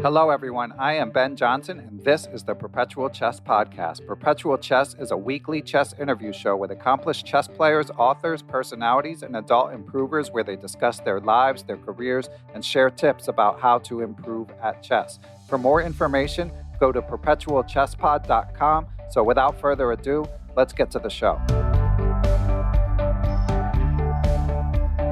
Hello, everyone. I am Ben Johnson, and this is the Perpetual Chess Podcast. Perpetual Chess is a weekly chess interview show with accomplished chess players, authors, personalities, and adult improvers where they discuss their lives, their careers, and share tips about how to improve at chess. For more information, go to perpetualchesspod.com. So without further ado, let's get to the show.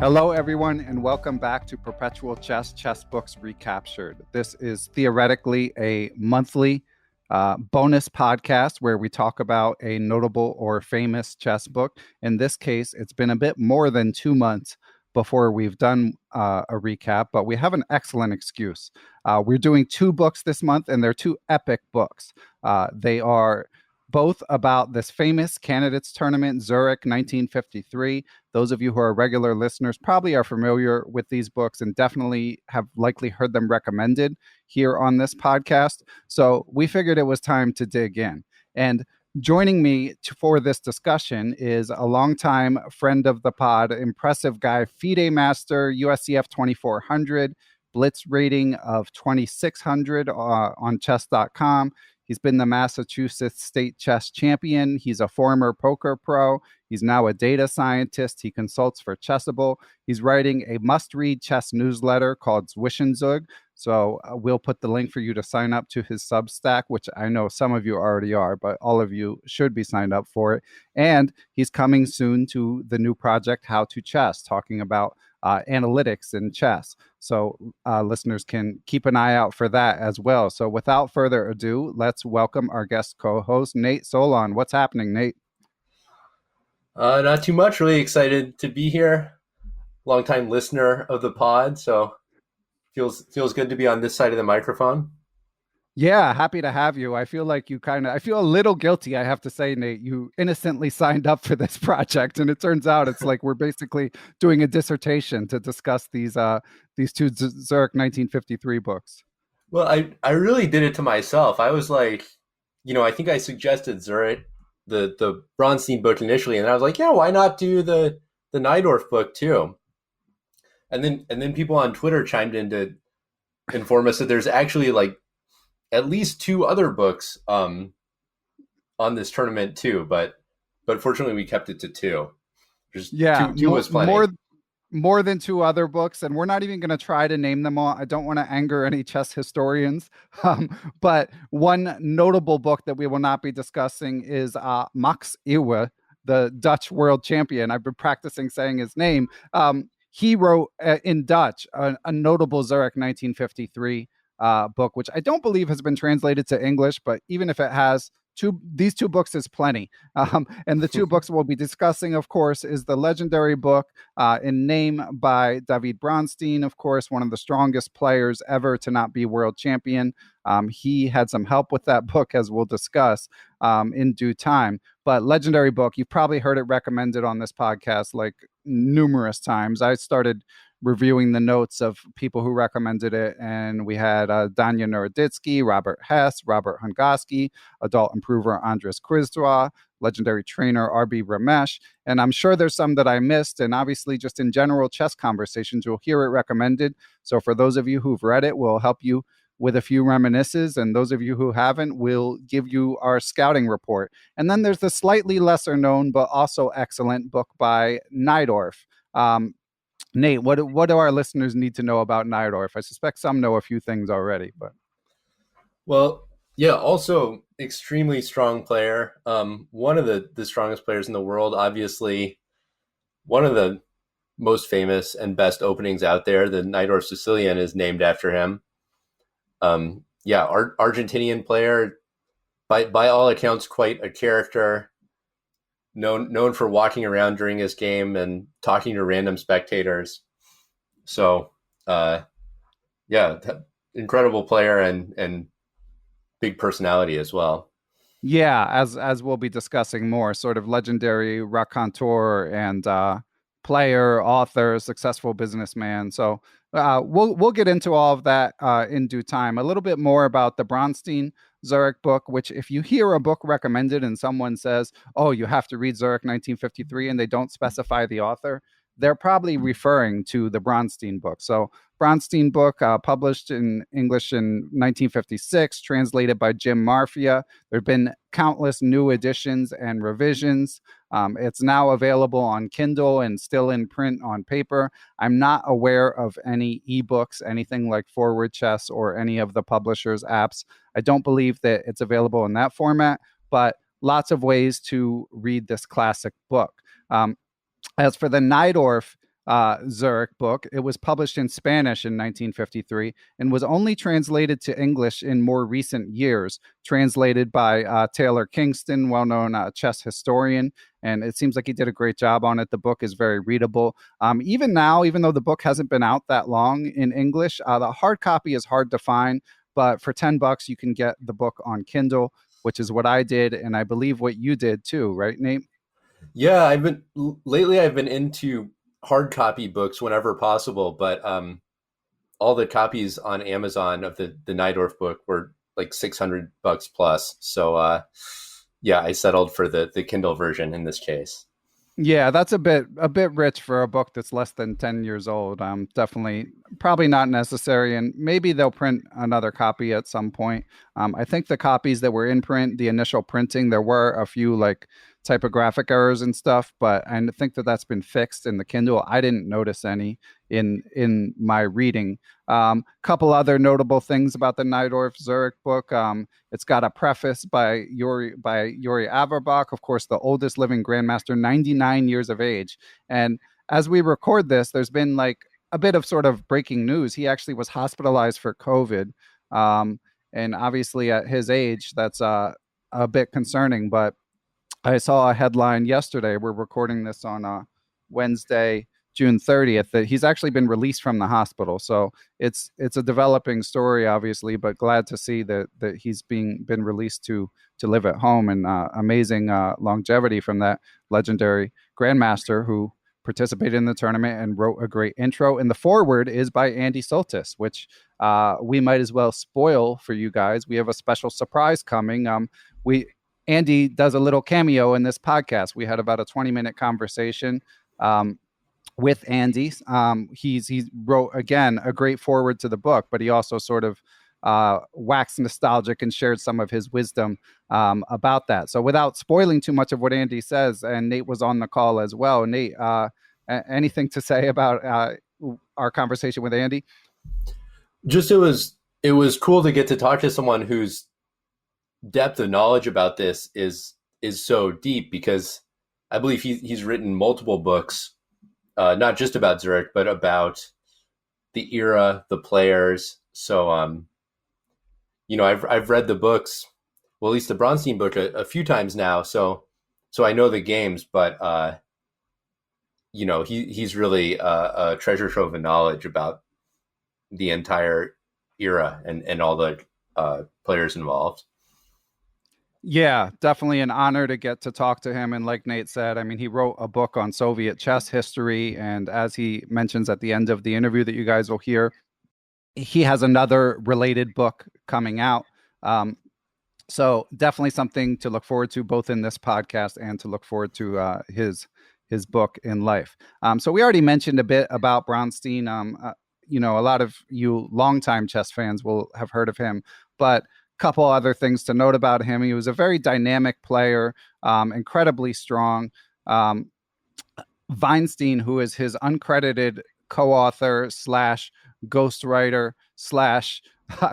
Hello, everyone, and welcome back to Perpetual Chess, Chess Books Recaptured. This is theoretically a monthly bonus podcast where we talk about a notable or famous chess book. In this case, it's been a bit more than 2 months before we've done a recap, but we have an excellent excuse. We're doing 2 books this month, and they're 2 epic books. They are both about this famous Candidates Tournament, Zurich 1953. Those of you who are regular listeners probably are familiar with these books and definitely have likely heard them recommended here on this podcast. So we figured it was time to dig in. And joining me for this discussion is a longtime friend of the pod, impressive guy, FIDE Master, USCF 2400, Blitz rating of 2600 on chess.com. He's been the Massachusetts State Chess Champion. He's a former poker pro. He's now a data scientist. He consults for Chessable. He's writing a must-read chess newsletter called Zwischenzug. So we'll put the link for you to sign up to his Substack, which I know some of you already are, but all of you should be signed up for it. And he's coming soon to the new project, How to Chess, talking about analytics in chess. So listeners can keep an eye out for that as well. So without further ado, let's welcome our guest co-host, Nate Solon. What's happening, Nate? Not too much. Really excited to be here. Longtime listener of the pod, so feels good to be on this side of the microphone. Yeah, happy to have you. I feel like I feel a little guilty, I have to say, Nate. You innocently signed up for this project, and it turns out it's like we're basically doing a dissertation to discuss these 2 Zurich 1953 books. Well, I really did it to myself. I was like, I think I suggested Zurich, the Bronstein book initially, and I was like, yeah, why not do the Najdorf book too? And then people on Twitter chimed in to inform us that there's actually like at least 2 other books on this tournament too, but fortunately we kept it to 2. Two was plenty. More than 2 other books, and we're not even going to try to name them all. I don't want to anger any chess historians, but one notable book that we will not be discussing is Max Euwe, the Dutch world champion. I've been practicing saying his name. He wrote in Dutch a notable Zurich 1953 book, which I don't believe has been translated to English, but even if it has, these 2 books is plenty. And the 2 books we'll be discussing, of course, is the legendary book in name by David Bronstein, of course, one of the strongest players ever to not be world champion. He had some help with that book, as we'll discuss in due time. But legendary book, you've probably heard it recommended on this podcast like numerous times. I started reviewing the notes of people who recommended it, and we had Danya Naroditsky, Robert Hess, Robert Hungoski, adult improver Andres Kristoa, legendary trainer RB Ramesh, and I'm sure there's some that I missed, and obviously just in general chess conversations, you'll hear it recommended. So for those of you who've read it, we'll help you with a few reminiscences, and those of you who haven't, we'll give you our scouting report. And then there's the slightly lesser known, but also excellent book by Najdorf. Nate, what do our listeners need to know about Najdorf? I suspect some know a few things already, but well, yeah, also extremely strong player. One of the strongest players in the world, obviously one of the most famous and best openings out there. The Najdorf Sicilian is named after him. Argentinian player, by all accounts, quite a character. Known for walking around during his game and talking to random spectators. So, incredible player and big personality as well. Yeah, as we'll be discussing more, sort of legendary raconteur and player, author, successful businessman. So we'll get into all of that in due time. A little bit more about the Bronstein Zurich book, which if you hear a book recommended and someone says, oh, you have to read Zurich 1953, and they don't specify the author, they're probably referring to the Bronstein book. So Bronstein book, published in English in 1956, translated by Jim Marfia. There have been countless new editions and revisions. It's now available on Kindle and still in print on paper. I'm not aware of any ebooks, anything like Forward Chess or any of the publishers' apps. I don't believe that it's available in that format, but lots of ways to read this classic book. As for the Najdorf Zurich book, it was published in Spanish in 1953 and was only translated to English in more recent years, translated by Taylor Kingston, well-known chess historian. And it seems like he did a great job on it. The book is very readable. Even now, even though the book hasn't been out that long in English, the hard copy is hard to find. But for $10, you can get the book on Kindle, which is what I did, and I believe what you did too, right, Nate? Yeah, I've been into hard copy books whenever possible, but all the copies on Amazon of the Najdorf book were like $600 plus. So yeah, I settled for the Kindle version in this case. Yeah, that's a bit rich for a book that's less than 10 years old. Definitely, probably not necessary, and maybe they'll print another copy at some point. I think the copies that were in print, the initial printing, there were a few like typographic errors and stuff, but I think that that's been fixed in the Kindle. I didn't notice any in my reading. Couple other notable things about the Najdorf Zurich book. It's got a preface by Yuri Averbach, of course, the oldest living grandmaster, 99 years of age. And as we record this, there's been like a bit of sort of breaking news. He actually was hospitalized for COVID. And obviously at his age, that's a bit concerning, but I saw a headline yesterday. We're recording this on Wednesday, June 30th, that he's actually been released from the hospital. So it's a developing story, obviously, but glad to see that he's been released to live at home, and amazing longevity from that legendary grandmaster who participated in the tournament and wrote a great intro. And the foreword is by Andy Soltis, which we might as well spoil for you guys. We have a special surprise coming. Andy does a little cameo in this podcast. We had about a 20-minute conversation with Andy. He wrote, again, a great foreword to the book, but he also sort of waxed nostalgic and shared some of his wisdom about that. So without spoiling too much of what Andy says, and Nate was on the call as well. Nate, anything to say about our conversation with Andy? Just it was cool to get to talk to someone whose depth of knowledge about this is so deep, because I believe he's written multiple books, not just about Zurich, but about the era, the players. So, I've read the books, well, at least the Bronstein book a few times now. So I know the games, but, he's really a treasure trove of knowledge about the entire era and all the players involved. Yeah, definitely an honor to get to talk to him. And like Nate said, I mean, he wrote a book on Soviet chess history. And as he mentions at the end of the interview that you guys will hear, he has another related book coming out. So definitely something to look forward to, both in this podcast and to look forward to his book in life. So we already mentioned a bit about Bronstein. A lot of you longtime chess fans will have heard of him, but couple other things to note about him. He was a very dynamic player, incredibly strong. Vainstein, who is his uncredited co-author / ghostwriter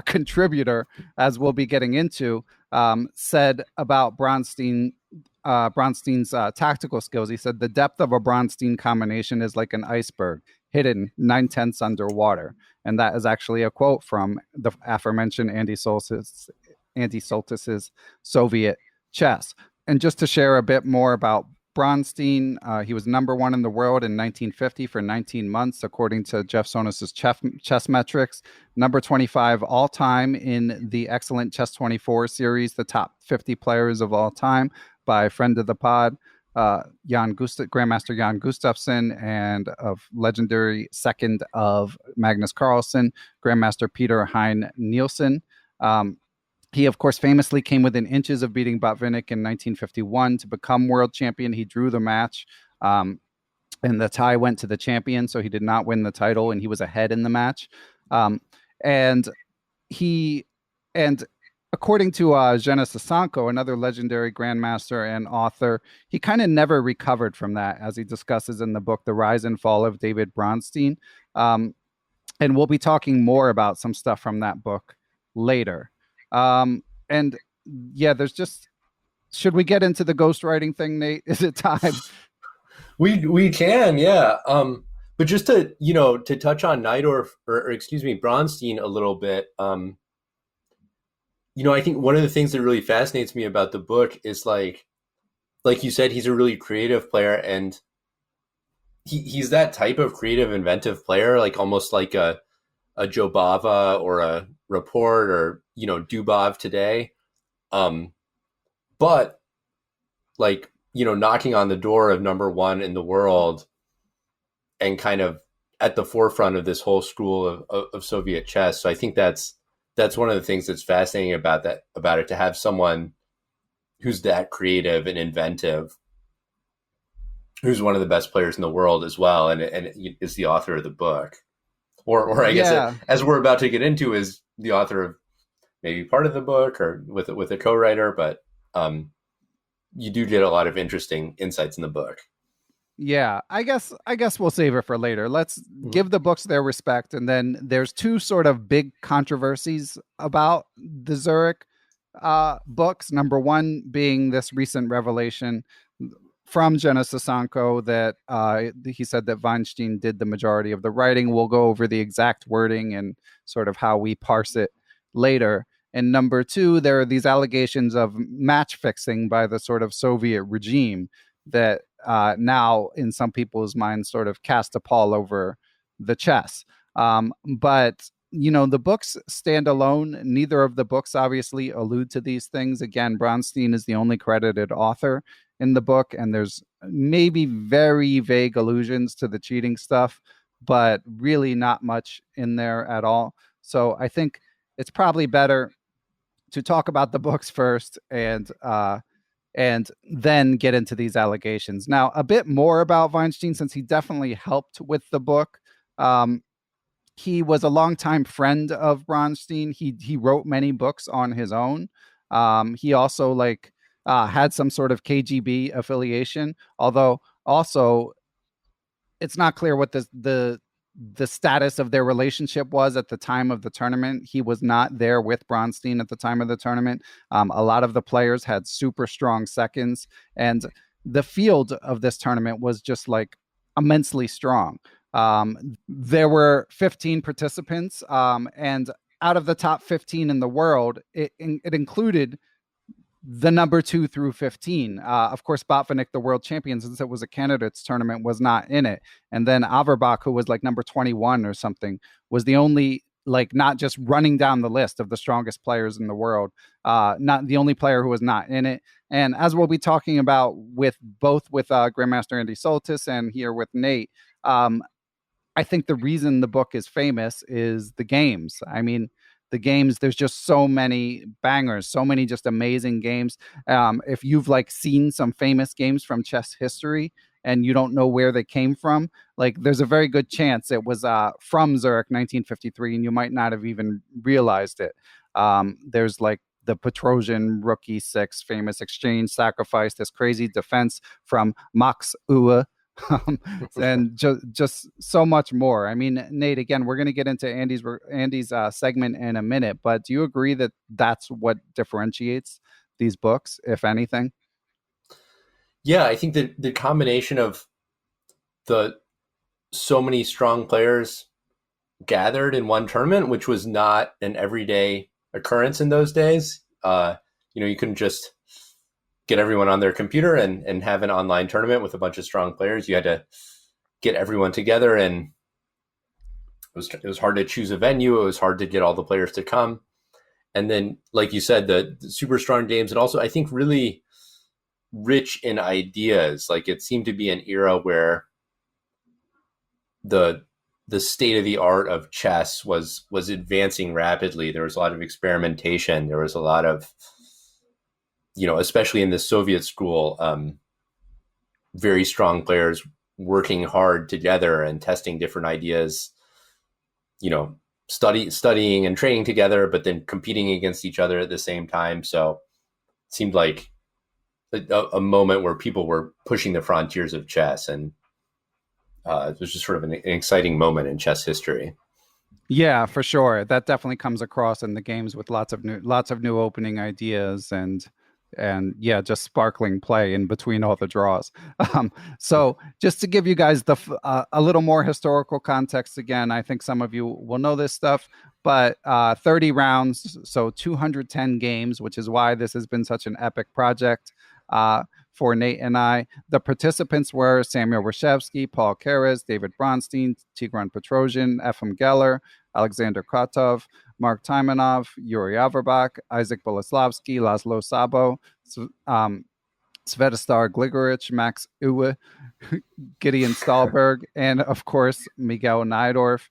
/ contributor, as we'll be getting into, said about Bronstein's tactical skills. He said, the depth of a Bronstein combination is like an iceberg, hidden 9/10 underwater. And that is actually a quote from the aforementioned Andy Soltis's Soviet chess. And just to share a bit more about Bronstein, he was number one in the world in 1950 for 19 months, according to Jeff Sonis's chess metrics. Number 25 all time in the excellent Chess 24 series, the top 50 players of all time, by friend of the pod, Grandmaster Jan Gustafsson, and of legendary second of Magnus Carlsen, Grandmaster Peter Hein Nielsen. He, of course, famously came within inches of beating Botvinnik in 1951 to become world champion. He drew the match and the tie went to the champion, so he did not win the title, and he was ahead in the match. And he and according to Jenna Sasanko, another legendary grandmaster and author, he kind of never recovered from that, as he discusses in the book The Rise and Fall of David Bronstein. And we'll be talking more about some stuff from that book later. And yeah, there's just, should we get into the ghostwriting thing, Nate? Is it time? We can, yeah. But just to to touch on Najdorf or excuse me Bronstein a little bit. I think one of the things that really fascinates me about the book is like you said, he's a really creative player, and he's that type of creative, inventive player, like almost like a Jobava or a Rapport or Dubov today. But like knocking on the door of number one in the world and kind of at the forefront of this whole school of Soviet chess. So I think that's one of the things that's fascinating about it, to have someone who's that creative and inventive, who's one of the best players in the world as well, and is the author of the book, or I guess as we're about to get into, is the author of maybe part of the book or with a co-writer, but you do get a lot of interesting insights in the book. Yeah, I guess we'll save it for later. Let's give the books their respect. And then there's two sort of big controversies about the Zurich books. Number one being this recent revelation from Jenna Sasanko that he said that Vainstein did the majority of the writing. We'll go over the exact wording and sort of how we parse it later. And number two, there are these allegations of match fixing by the sort of Soviet regime that now in some people's minds sort of cast a pall over the chess. But the books stand alone. Neither of the books obviously allude to these things. Again, Bronstein is the only credited author in the book, and there's maybe very vague allusions to the cheating stuff, but really not much in there at all. So I think it's probably better to talk about the books first and then get into these allegations. Now, a bit more about Vainstein, since he definitely helped with the book. He was a longtime friend of Bronstein. He wrote many books on his own. He also had some sort of KGB affiliation, although also it's not clear what the status of their relationship was at the time of the tournament. He was not there with Bronstein at the time of the tournament. A lot of the players had super strong seconds, and the field of this tournament was just like immensely strong. There were 15 participants, and out of the top 15 in the world, it included the number 2 through 15. Of course, Botvinnik, the world champion, since it was a candidates tournament, was not in it. And then Averbach, who was like number 21 or something, was the only, not just running down the list of the strongest players in the world, not the only player who was not in it. And as we'll be talking about with Grandmaster Andy Soltis and here with Nate, I think the reason the book is famous is the games. I mean, the games, there's just so many bangers, so many just amazing games. If you've seen some famous games from chess history and you don't know where they came from, there's a very good chance it was from Zurich 1953, and you might not have even realized it. There's the Petrosian Rook E6 famous exchange sacrifice, this crazy defense from Max Uwe, and just so much more. I mean, Nate, again, we're going to get into Andy's segment in a minute, but do you agree that that's what differentiates these books, if anything? Yeah, I think that the combination of so many strong players gathered in one tournament, which was not an everyday occurrence in those days. You couldn't just get everyone on their computer and have an online tournament with a bunch of strong players. You had to get everyone together, and it was hard to choose a venue. It was hard to get all the players to come. And then, like you said, the super strong games, and also I think really rich in ideas. It seemed to be an era where the state of the art of chess was advancing rapidly. There was a lot of experimentation. There was a lot of, especially in the Soviet school, very strong players working hard together and testing different ideas, studying and training together, but then competing against each other at the same time. So it seemed like a moment where people were pushing the frontiers of chess, and it was just sort of an exciting moment in chess history. Yeah, for sure. That definitely comes across in the games with lots of new opening ideas and yeah, just sparkling play in between all the draws. So just to give you guys a little more historical context again, I think some of you will know this stuff, but 30 rounds, so 210 games, which is why this has been such an epic project for Nate and I. The participants were Samuel Reshevsky, Paul Keres, David Bronstein, Tigran Petrosian, Efim Geller, Alexander Kotov, Mark Taimanov, Yuri Averbach, Isaac Boleslavsky, Laszlo Sabo, Svetostar Gligorich, Max Uwe, Gideon Stahlberg, and of course, Miguel Najdorf.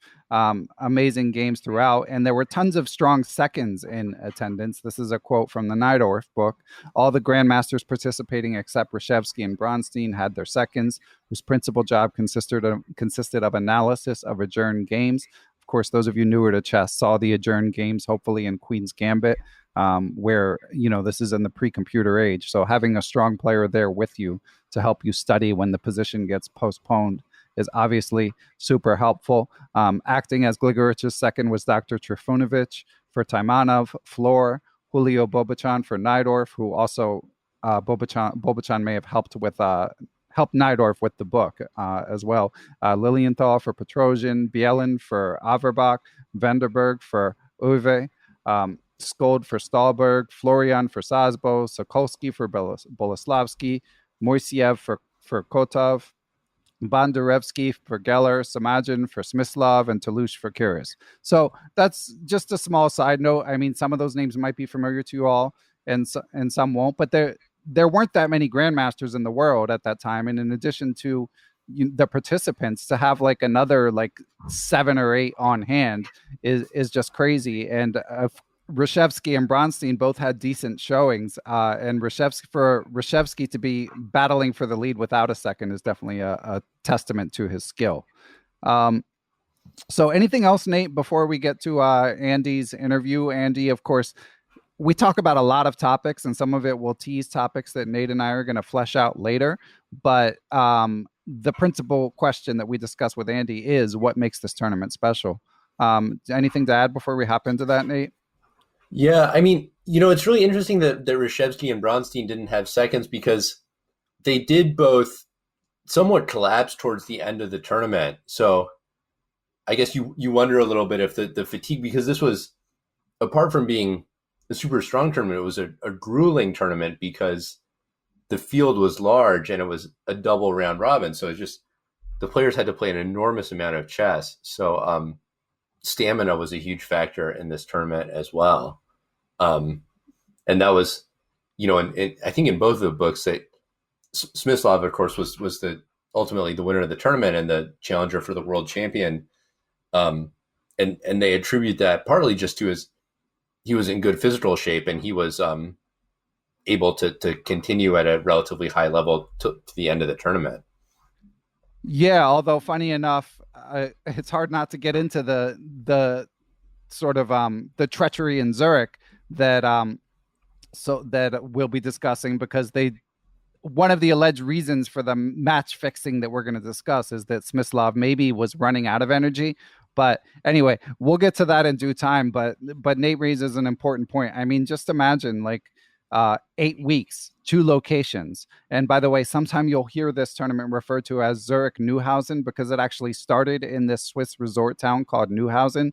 Amazing games throughout. And there were tons of strong seconds in attendance. This is a quote from the Najdorf book. All the grandmasters participating except Reshevsky and Bronstein had their seconds, whose principal job consisted of analysis of adjourned games. Of course, those of you newer to chess saw the adjourned games, hopefully in Queen's Gambit, where, this is in the pre-computer age. So having a strong player there with you to help you study when the position gets postponed is obviously super helpful. Acting as Gligorich's second was Dr. Trifunovic for Taimanov, Floor, Julio Bobachan for Najdorf, who also Bobachan may have helped Najdorf with the book as well. Lilienthal for Petrosian, Bielin for Averbach, Vanderberg for Uwe, Skold for Stahlberg, Florian for Sasbo, Sokolsky for Boleslavsky, Moiseev for Kotov, Bondarevsky for Geller, Samajin for Smyslov, and Toulouche for Keres. So that's just a small side note. I mean, some of those names might be familiar to you all, and some won't, but there weren't that many grandmasters in the world at that time. And in addition to the participants, to have like another like 7 or 8 on hand is just crazy. And Reshevsky and Bronstein both had decent showings, and Reshevsky to be battling for the lead without a second is definitely a testament to his skill. So anything else, Nate, before we get to Andy's interview? Andy, of course, we talk about a lot of topics, and some of it will tease topics that Nate and I are going to flesh out later. But the principal question that we discuss with Andy is what makes this tournament special. Anything to add before we hop into that, Nate? Yeah, I mean, it's really interesting that Reshevsky and Bronstein didn't have seconds, because they did both somewhat collapse towards the end of the tournament. So I guess you wonder a little bit if the fatigue, because this was, apart from being a super strong tournament, it was a grueling tournament because the field was large and it was a double round robin. So it's just, the players had to play an enormous amount of chess. So stamina was a huge factor in this tournament as well. And that was, and I think in both of the books that Smyslov, of course, was ultimately the winner of the tournament and the challenger for the world champion. And they attribute that partly just to he was in good physical shape, and he was able to continue at a relatively high level to the end of the tournament. Yeah, although funny enough, it's hard not to get into the sort of the treachery in Zurich that we'll be discussing, because one of the alleged reasons for the match fixing that we're going to discuss is that Smyslov maybe was running out of energy. But anyway, we'll get to that in due time. But Nate raises an important point. I mean, just imagine 8 weeks, 2 locations. And by the way, sometime you'll hear this tournament referred to as Zurich-Neuhausen, because it actually started in this Swiss resort town called Neuhausen,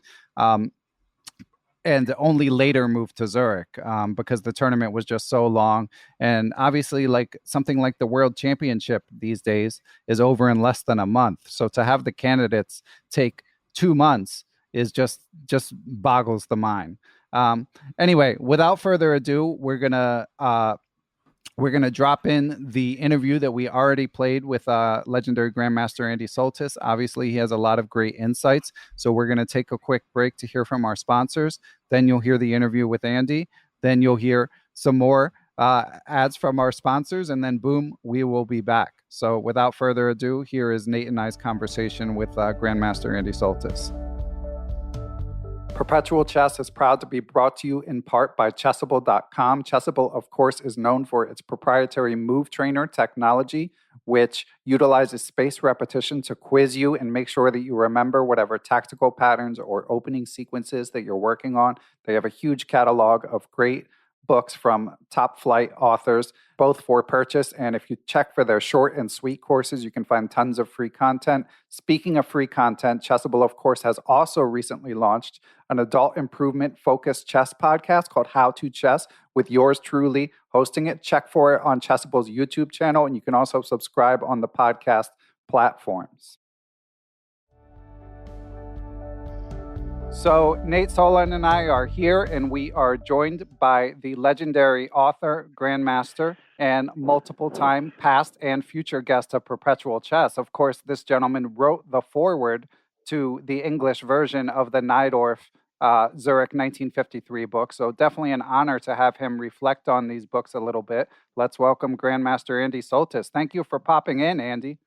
and only later moved to Zurich because the tournament was just so long. And obviously, something like the World Championship these days is over in less than a month. So to have the candidates take 2 months is just boggles the mind. Anyway, without further ado, we're gonna drop in the interview that we already played with legendary Grandmaster Andy Soltis. Obviously, he has a lot of great insights. So we're going to take a quick break to hear from our sponsors. Then you'll hear the interview with Andy. Then you'll hear some more ads from our sponsors. And then boom, we will be back. So without further ado, here is Nate and I's conversation with Grandmaster Andy Soltis. Perpetual Chess is proud to be brought to you in part by Chessable.com. Chessable, of course, is known for its proprietary move trainer technology, which utilizes spaced repetition to quiz you and make sure that you remember whatever tactical patterns or opening sequences that you're working on. They have a huge catalog of great books from top flight authors, both for purchase. And if you check for their short and sweet courses, you can find tons of free content. Speaking of free content, Chessable, of course, has also recently launched an adult improvement focused chess podcast called How to Chess with yours truly hosting it. Check for it on Chessable's YouTube channel, and you can also subscribe on the podcast platforms. So Nate Solon and I are here, and we are joined by the legendary author, grandmaster, and multiple-time past and future guest of Perpetual Chess. Of course, this gentleman wrote the foreword to the English version of the Najdorf Zurich 1953 book. So definitely an honor to have him reflect on these books a little bit. Let's welcome Grandmaster Andy Soltis. Thank you for popping in, Andy.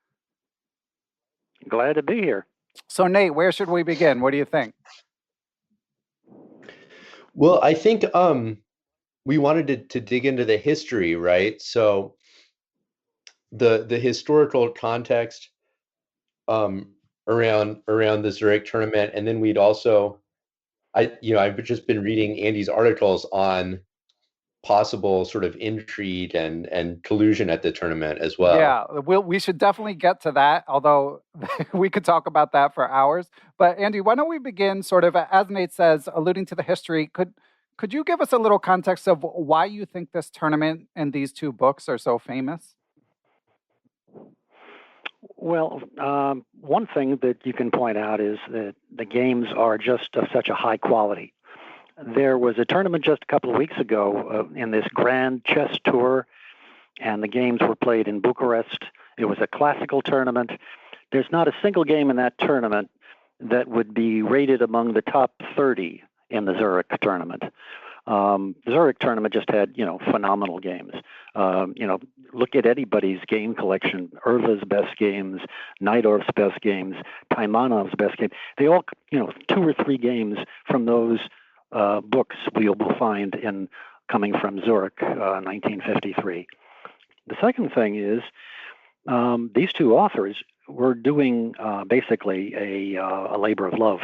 Glad to be here. So Nate, where should we begin? What do you think? Well, I think we wanted to dig into the history, right? So the historical context around the Zurich tournament, and then we'd also, I've just been reading Andy's articles on possible sort of intrigue and collusion at the tournament as well. Yeah, we should definitely get to that, although we could talk about that for hours. But Andy, why don't we begin sort of, as Nate says, alluding to the history. Could you give us a little context of why you think this tournament and these two books are so famous? Well, one thing that you can point out is that the games are just of such a high quality. There was a tournament just a couple of weeks ago in this grand chess tour, and the games were played in Bucharest. It was a classical tournament. There's not a single game in that tournament that would be rated among the top 30 in the Zurich tournament. The Zurich tournament just had, phenomenal games. Look at anybody's game collection. Erva's best games, Najdorf's best games, Taimanov's best games. They all, 2 or 3 games from those books we will find in coming from Zurich, 1953. The second thing is these two authors were doing basically a labor of love.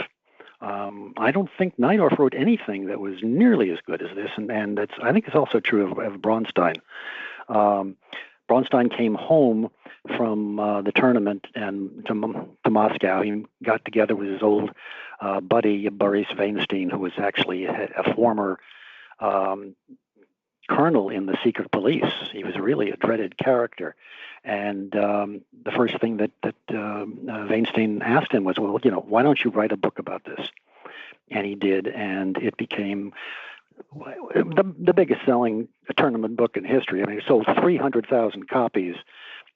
I don't think Najdorf wrote anything that was nearly as good as this, and I think it's also true of Bronstein. Bronstein came home from the tournament and to Moscow. He got together with his old buddy Boris Vainstein, who was actually a former colonel in the secret police. He was really a dreaded character. And the first thing that Vainstein asked him was, well, why don't you write a book about this? And he did, and it became the biggest selling tournament book in history. I mean, it sold 300,000 copies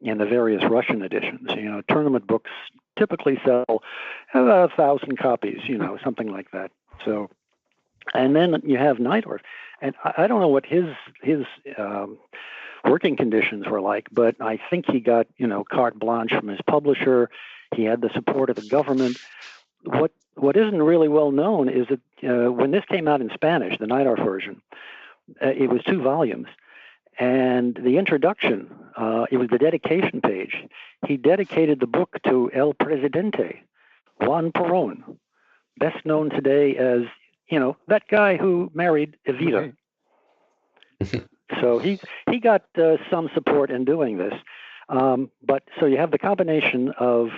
in the various Russian editions. Tournament books typically sell about 1,000 copies, something like that. So, and then you have Najdorf, and I don't know what his working conditions were like, but I think he got, carte blanche from his publisher. He had the support of the government. What isn't really well known is that when this came out in Spanish, the Najdorf version, it was 2 volumes. And the introduction, it was the dedication page. He dedicated the book to El Presidente, Juan Perón, best known today as, that guy who married Evita. So he got some support in doing this. But so you have the combination of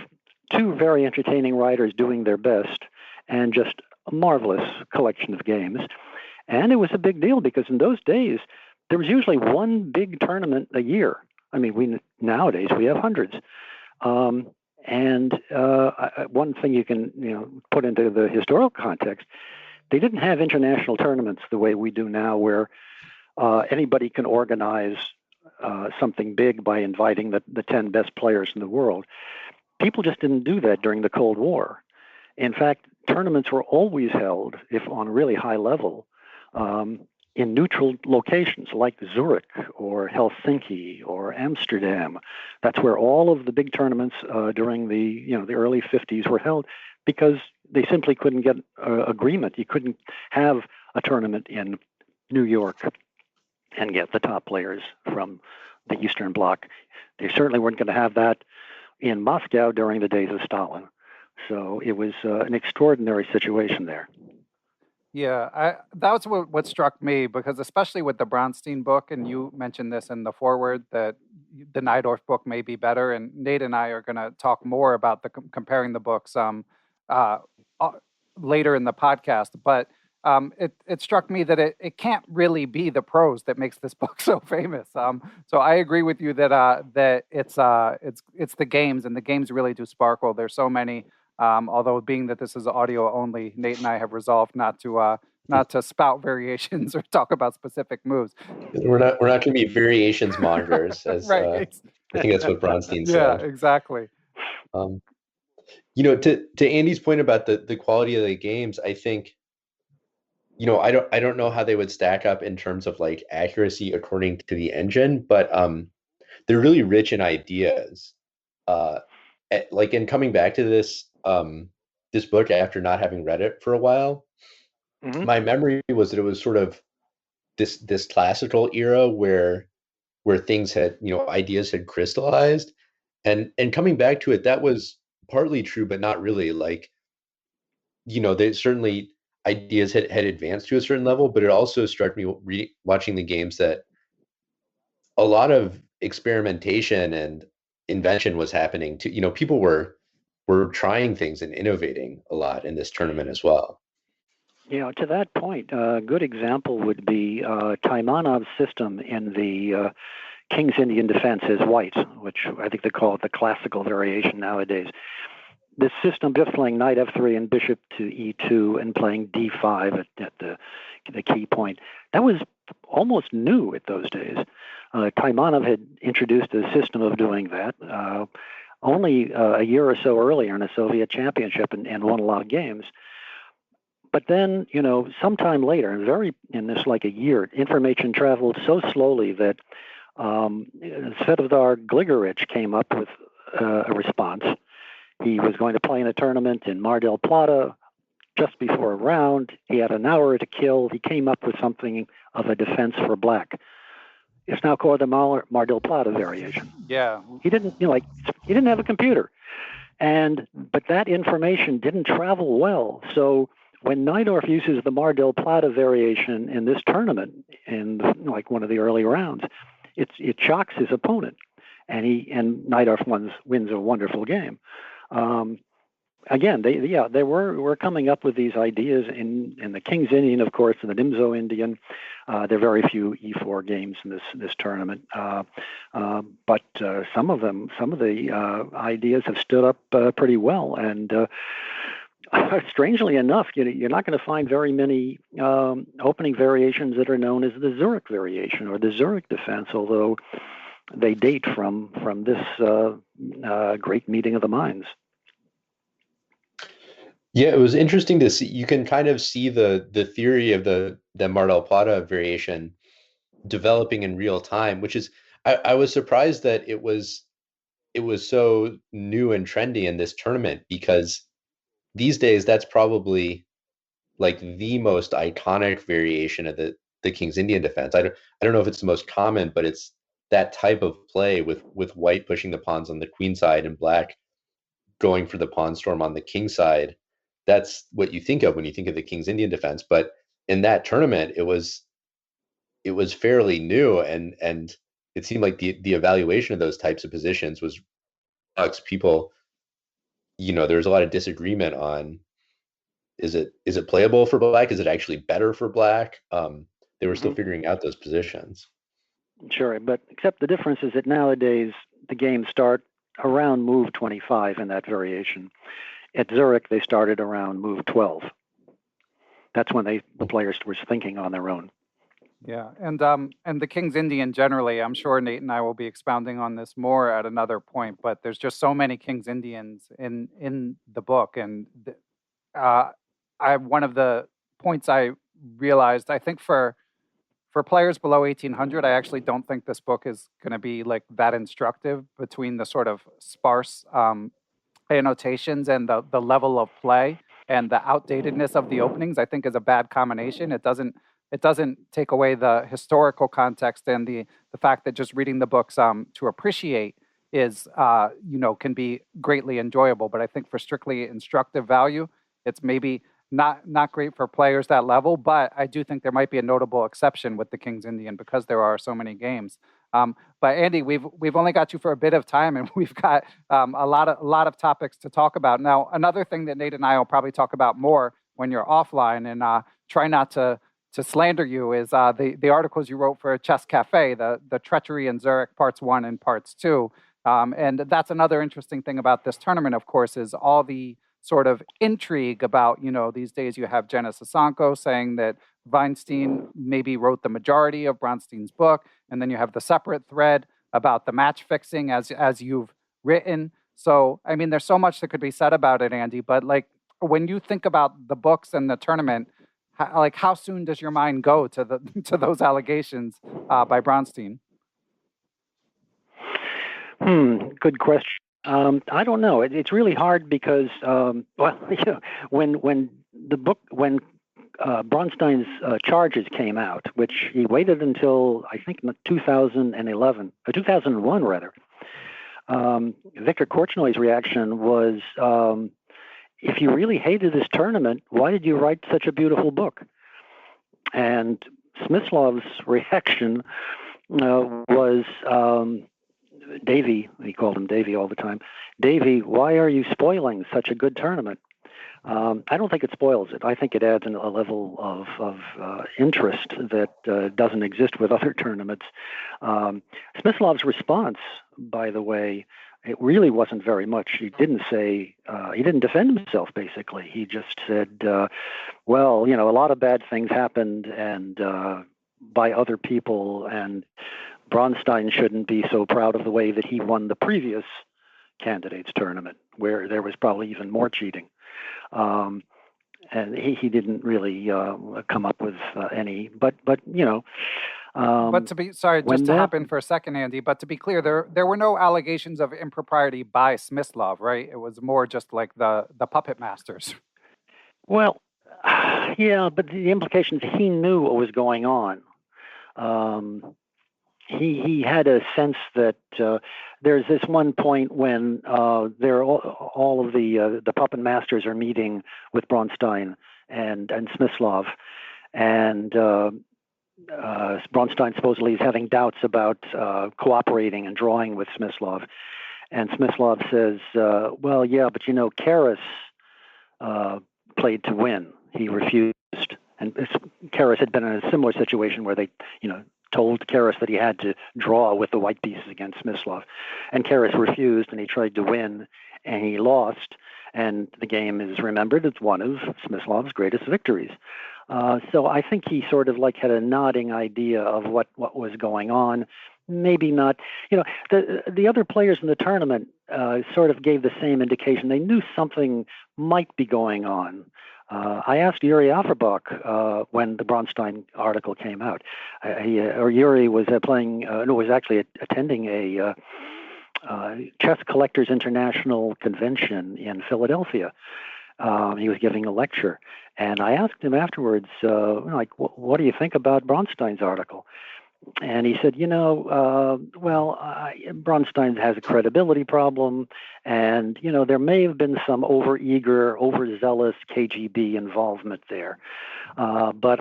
2 very entertaining writers doing their best and just a marvelous collection of games. And it was a big deal because in those days, there was usually one big tournament a year. I mean, nowadays we have hundreds. And one thing you can put into the historical context, they didn't have international tournaments the way we do now, where anybody can organize something big by inviting the 10 best players in the world. People just didn't do that during the Cold War. In fact, tournaments were always held, if on a really high level, in neutral locations like Zurich or Helsinki or Amsterdam. That's where all of the big tournaments during the early 50s were held, because they simply couldn't get agreement. You couldn't have a tournament in New York and get the top players from the Eastern Bloc. They certainly weren't going to have that in Moscow during the days of Stalin. So it was an extraordinary situation there. Yeah, that was what struck me, because especially with the Bronstein book, and you mentioned this in the foreword, that the Najdorf book may be better, and Nate and I are going to talk more about the comparing the books later in the podcast. But it struck me that it can't really be the prose that makes this book so famous. So I agree with you that it's the games, and the games really do sparkle. There's so many. Although being that this is audio only, Nate and I have resolved not to spout variations or talk about specific moves. We're not going to be variations monitors, as right. I think that's what Bronstein said. Yeah, exactly. To Andy's point about the quality of the games, I think, I don't know how they would stack up in terms of like accuracy according to the engine, but they're really rich in ideas. Like, in coming back to this book after not having read it for a while, my memory was that it was sort of this classical era where things had, ideas had crystallized, and coming back to it, that was partly true, but not really. Like, they certainly, ideas had advanced to a certain level, but it also struck me watching the games that a lot of experimentation and invention was happening too. People were trying things and innovating a lot in this tournament as well. To that point, a good example would be Taimanov's system in the King's Indian defense as white, which I think they call it the classical variation nowadays. This system, just playing knight f3 and bishop to e2 and playing d5 at the key point, that was almost new at those days. Taimanov had introduced a system of doing that only a year or so earlier in a Soviet championship and won a lot of games. But then, sometime later, in this like a year, information traveled so slowly that Svetozar Gligorich came up with a response. He was going to play in a tournament in Mar del Plata just before a round. He had an hour to kill. He came up with something of a defense for black. It's now called the Mar del Plata variation. Yeah. He didn't have a computer, but that information didn't travel well. So when Najdorf uses the Mar del Plata variation in this tournament, in like one of the early rounds, it shocks his opponent, and Najdorf wins a wonderful game. Again, they were coming up with these ideas in the King's Indian, of course, and the Nimzo Indian. There are very few E4 games in this tournament, but some of the ideas have stood up pretty well. And strangely enough, you're not going to find very many opening variations that are known as the Zurich variation or the Zurich defense, although they date from this great meeting of the minds. Yeah, it was interesting to see. You can kind of see the theory of the Mar del Plata variation developing in real time, which is, I was surprised that it was so new and trendy in this tournament, because these days that's probably like the most iconic variation of the King's Indian defense. I don't know if it's the most common, but it's that type of play with white pushing the pawns on the queen side and black going for the pawn storm on the king side. That's what you think of when you think of the King's Indian defense. But in that tournament, it was fairly new, and it seemed like the evaluation of those types of positions was people. There was a lot of disagreement on, is it playable for black? Is it actually better for black? They were still figuring out those positions. Sure, but except the difference is that nowadays the games start around move 25 in that variation. At Zurich, they started around move 12. That's when the players were thinking on their own. Yeah, and the King's Indian generally, I'm sure Nate and I will be expounding on this more at another point, but there's just so many King's Indians in the book, and one of the points I realized, I think for for players below 1800, I actually don't think this book is going to be like that instructive between the sort of sparse annotations and the level of play and the outdatedness of the openings. I think is a bad combination. It doesn't take away the historical context and the fact that just reading the books to appreciate is can be greatly enjoyable. But I think for strictly instructive value, it's maybe not great for players that level. But I do think there might be a notable exception with the King's Indian because there are so many games. But Andy, we've only got you for a bit of time, and we've got a lot of topics to talk about. Now, another thing that Nate and I will probably talk about more when you're offline, and try not to slander you, is the articles you wrote for Chess Cafe, the treachery in Zurich parts 1 and parts 2. And that's another interesting thing about this tournament, of course, is all the sort of intrigue about, these days you have Jenna Sasanko saying that Vainstein maybe wrote the majority of Bronstein's book, and then you have the separate thread about the match fixing as you've written. So, I mean, there's so much that could be said about it, Andy, but like when you think about the books and the tournament, how soon does your mind go to those allegations by Bronstein? Good question. I don't know. It's really hard because, when Bronstein's charges came out, which he waited until I think 2001 rather. Victor Korchnой's reaction was, if you really hated this tournament, why did you write such a beautiful book? And Smyslov's reaction was, Davy, he called him Davy all the time. Davy, why are you spoiling such a good tournament? I don't think it spoils it. I think it adds a level of interest that doesn't exist with other tournaments. Smyslov's response, by the way, it really wasn't very much. He didn't defend himself, basically. He just said, well, a lot of bad things happened and by other people, and Bronstein shouldn't be so proud of the way that he won the previous candidates tournament, where there was probably even more cheating. And he didn't really come up with any, but But to be hop in for a second, Andy. But to be clear, there were no allegations of impropriety by Smyslov, right? It was more just like the puppet masters. Well, yeah, but the implications, he knew what was going on. He had a sense that there's this one point when all of the puppet masters are meeting with Bronstein and Smyslov, and Bronstein supposedly is having doubts about cooperating and drawing with Smyslov, and Smyslov says, "Well, yeah, but Karras played to win. He refused." And Karras had been in a similar situation where they, told Karras that he had to draw with the white pieces against Smyslov. And Karras refused, and he tried to win, and he lost. And the game is remembered as one of Smyslov's greatest victories. So I think he sort of had a nodding idea of what was going on. Maybe not. The other players in the tournament sort of gave the same indication. They knew something might be going on. I asked Yuri Averbach when the Bronstein article came out. Yuri was was actually attending a Chess Collectors International convention in Philadelphia. He was giving a lecture, and I asked him afterwards, what do you think about Bronstein's article? And he said, Bronstein has a credibility problem, and, there may have been some overeager, overzealous KGB involvement there. But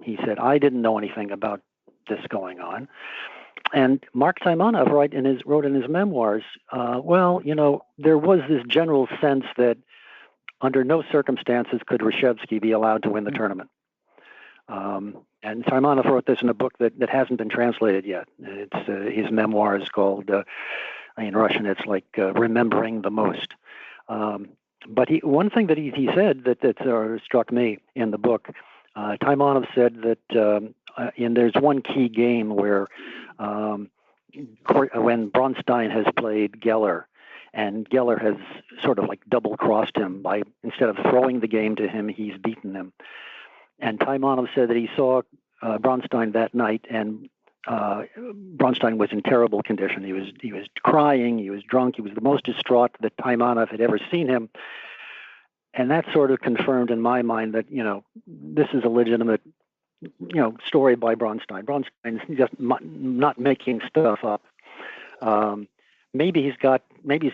he said, I didn't know anything about this going on. And Mark Taimanov wrote in his memoirs, there was this general sense that under no circumstances could Reshevsky be allowed to win the tournament. And Taimanov wrote this in a book that hasn't been translated yet. It's his memoirs called, in Russian, it's like Remembering the Most. But one thing that he said that struck me in the book, Taimanov said that there's one key game where when Bronstein has played Geller, and Geller has sort of double-crossed him by, instead of throwing the game to him, he's beaten him. And Taimanov said that he saw Bronstein that night, and Bronstein was in terrible condition. He was crying. He was drunk. He was the most distraught that Taimanov had ever seen him. And that sort of confirmed in my mind that, this is a legitimate, story by Bronstein. Bronstein's just not making stuff up. Maybe he's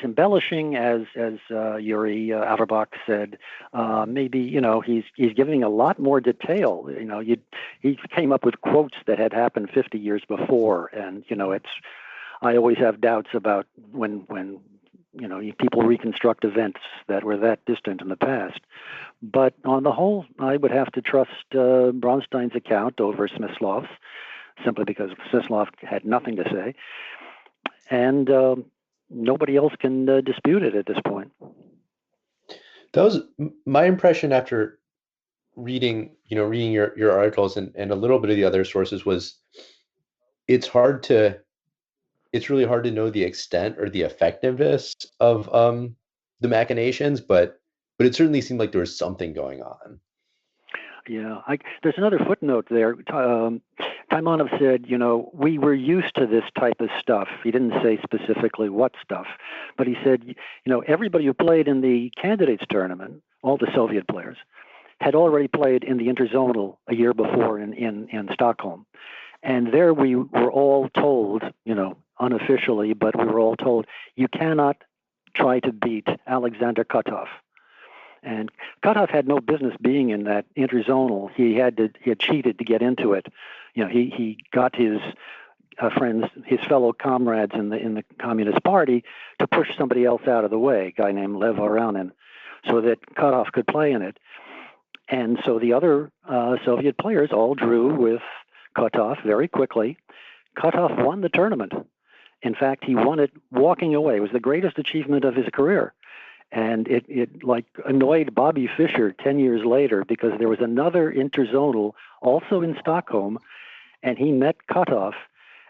embellishing, as Yuri Averbach said. Maybe he's giving a lot more detail. He came up with quotes that had happened 50 years before, and I always have doubts about when people reconstruct events that were that distant in the past. But on the whole, I would have to trust Bronstein's account over Smyslov's, simply because Smyslov had nothing to say. And nobody else can dispute it at this point. That was my impression after reading your articles and a little bit of the other sources. Was it's really hard to know the extent or the effectiveness of the machinations, but it certainly seemed like there was something going on. Yeah, there's another footnote there. Taimanov said, we were used to this type of stuff. He didn't say specifically what stuff, but he said, everybody who played in the candidates tournament, all the Soviet players, had already played in the interzonal a year before in Stockholm. And there we were all told, unofficially, but we were all told, you cannot try to beat Alexander Kotov. And Kotov had no business being in that interzonal. He had cheated to get into it. He got his friends, his fellow comrades in the Communist Party, to push somebody else out of the way, a guy named Lev Aranin, so that Kotov could play in it. And so the other Soviet players all drew with Kotov very quickly. Kotov won the tournament. In fact, he won it walking away. It was the greatest achievement of his career. And it annoyed Bobby Fischer 10 years later, because there was another interzonal also in Stockholm, and he met Kotov,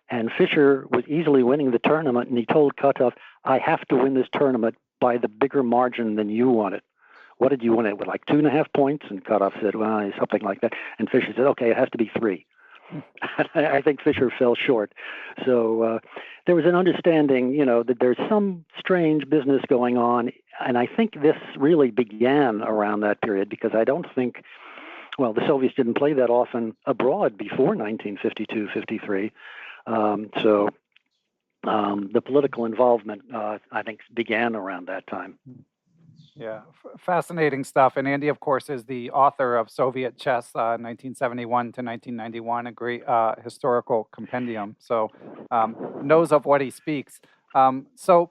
and Fischer was easily winning the tournament, and he told Kotov, I have to win this tournament by the bigger margin than you won it. What did you win it with, 2.5 points? And Kotov said, well, something like that. And Fischer said, okay, it has to be 3. I think Fischer fell short. So there was an understanding, that there's some strange business going on. And I think this really began around that period, because I don't think, the Soviets didn't play that often abroad before 1952, 53. So the political involvement, I think, began around that time. Yeah, fascinating stuff. And Andy, of course, is the author of Soviet Chess, 1971 to 1991, a great historical compendium. So knows of what he speaks. So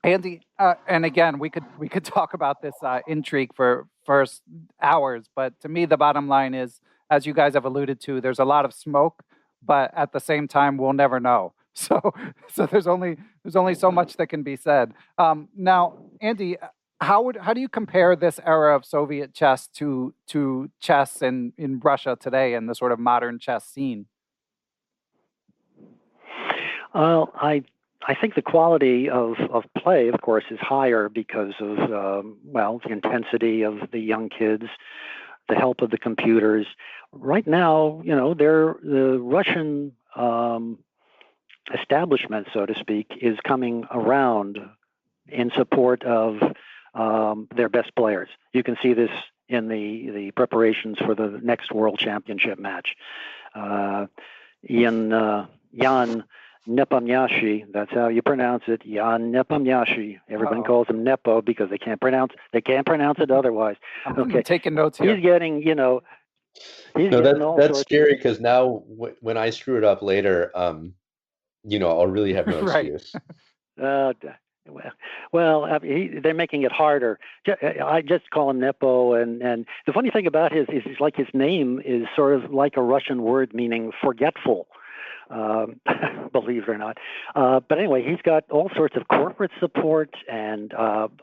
Andy, and again, we could talk about this intrigue for first hours, but to me, the bottom line is, as you guys have alluded to, there's a lot of smoke, but at the same time, we'll never know. So there's only so much that can be said. Now, Andy, how do you compare this era of Soviet chess to chess in Russia today and the sort of modern chess scene? Well, I think the quality of play, of course, is higher because of the intensity of the young kids, the help of the computers. Right now, the Russian establishment, so to speak, is coming around in support of their best players. You can see this in the preparations for the next World Championship match. Jan Nepomniachtchi, that's how you pronounce it, Jan Nepomniachtchi. Everyone calls him Nepo because they can't pronounce it otherwise. I'm taking notes here. He's getting, that's scary, because now when I screw it up later, I'll really have no excuse. They're making it harder. I just call him Nepo, and the funny thing about his name is sort of like a Russian word meaning forgetful. Believe it or not. But anyway, he's got all sorts of corporate support and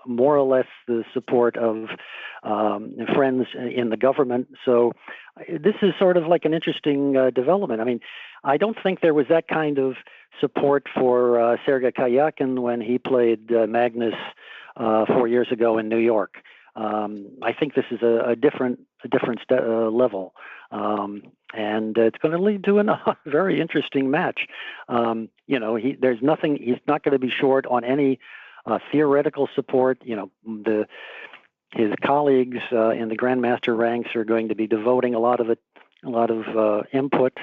more or less the support of friends in the government. So this is sort of like an interesting development. I mean, I don't think there was that kind of support for Sergei Karyakin when he played Magnus 4 years ago in New York. I think this is a different level, and it's going to lead to a very interesting match. There's nothing. He's not going to be short on any theoretical support. His colleagues in the grandmaster ranks are going to be devoting a lot of input,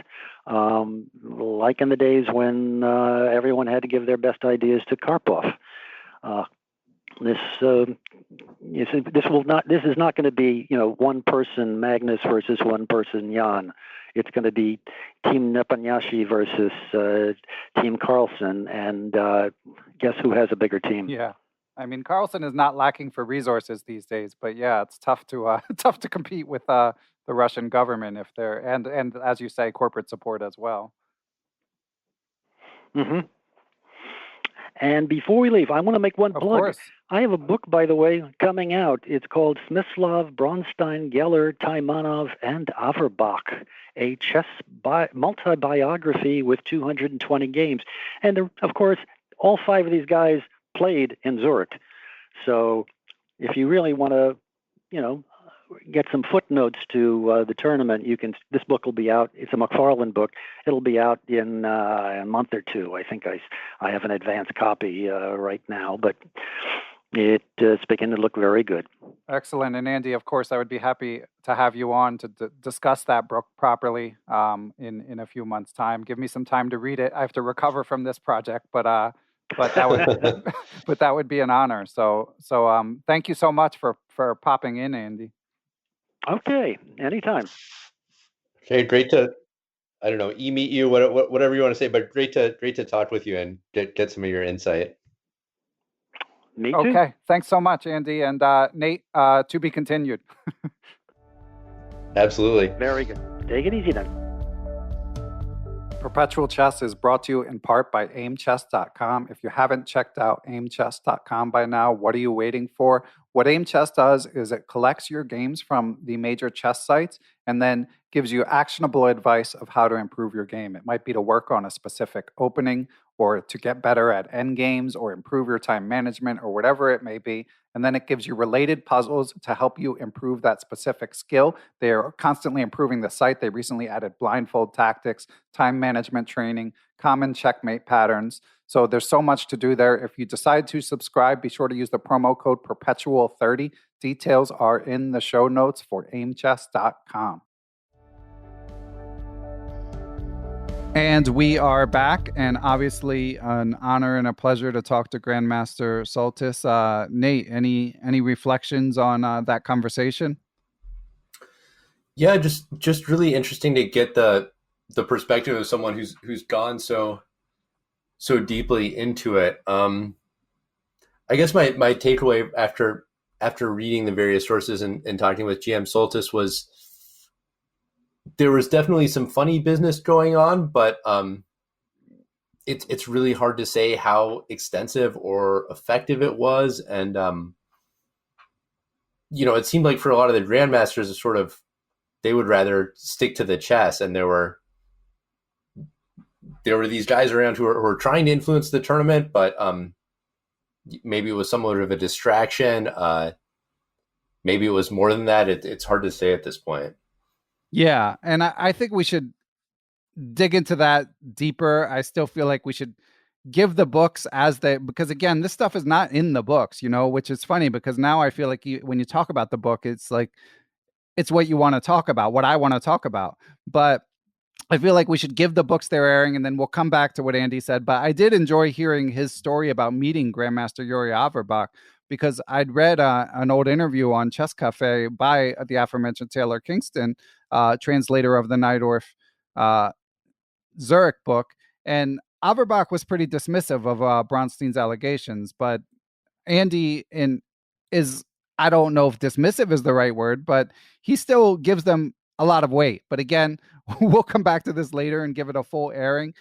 like in the days when everyone had to give their best ideas to Karpov. This is not going to be one person Magnus versus one person Jan. It's going to be Team Nepomniachtchi versus Team Carlsen, and guess who has a bigger team? Yeah, I mean Carlsen is not lacking for resources these days, but yeah, it's tough to tough to compete with the Russian government if they're and as you say, corporate support as well. Mm-hmm. And before we leave, I want to make one plug. Course. I have a book, by the way, coming out. It's called Smyslov, Bronstein, Geller, Taimanov, and Averbach, a chess multi-biography with 220 games. And of course, all 5 of these guys played in Zurich. So if you really want to, get some footnotes to the tournament, this book will be out. It's a McFarlane book. It'll be out in a month or 2. I think I have an advanced copy right now, but it's beginning to look very good. Excellent. And Andy, of course, I would be happy to have you on to discuss that book properly in a few months' time. Give me some time to read it. I have to recover from this project, but that would be an honor. So thank you so much for popping in, Andy. Okay, anytime. Okay, great to, I don't know, meet you, whatever you want to say, but great to talk with you and get some of your insight. Me too. Okay, thanks so much, Andy, and Nate. To be continued. Absolutely. Very good. Take it easy then. Perpetual Chess is brought to you in part by aimchess.com. If you haven't checked out aimchess.com by now, what are you waiting for? What Aim Chess does is it collects your games from the major chess sites and then gives you actionable advice of how to improve your game. It might be to work on a specific opening or to get better at end games or improve your time management or whatever it may be. And then it gives you related puzzles to help you improve that specific skill. They are constantly improving the site. They recently added blindfold tactics, time management training, common checkmate patterns. So there's so much to do there. If you decide to subscribe, be sure to use the promo code Perpetual30. Details are in the show notes for aimchess.com. And we are back, and obviously an honor and a pleasure to talk to Grandmaster Soltis. Nate, any reflections on that conversation? Yeah, just really interesting to get the perspective of someone who's gone so deeply into it. I guess my takeaway after reading the various sources and talking with GM Soltis was there was definitely some funny business going on, but it's really hard to say how extensive or effective it was. And it seemed like for a lot of the grandmasters, it's sort of they would rather stick to the chess, and there were these guys around who were trying to influence the tournament, but maybe it was somewhat of a distraction. Maybe it was more than that. It's hard to say at this point. Yeah, and I think we should dig into that deeper. I still feel like we should give the books because again, this stuff is not in the books, which is funny because now I feel like when you talk about the book, it's like, it's what you want to talk about, what I want to talk about. But I feel like we should give the books their airing, and then we'll come back to what Andy said. But I did enjoy hearing his story about meeting Grandmaster Yuri Averbach, because I'd read an old interview on Chess Cafe by the aforementioned Taylor Kingston, translator of the Najdorf Zurich book. And Averbach was pretty dismissive of Bronstein's allegations. But Andy I don't know if dismissive is the right word, but he still gives them a lot of weight. But again, we'll come back to this later and give it a full airing,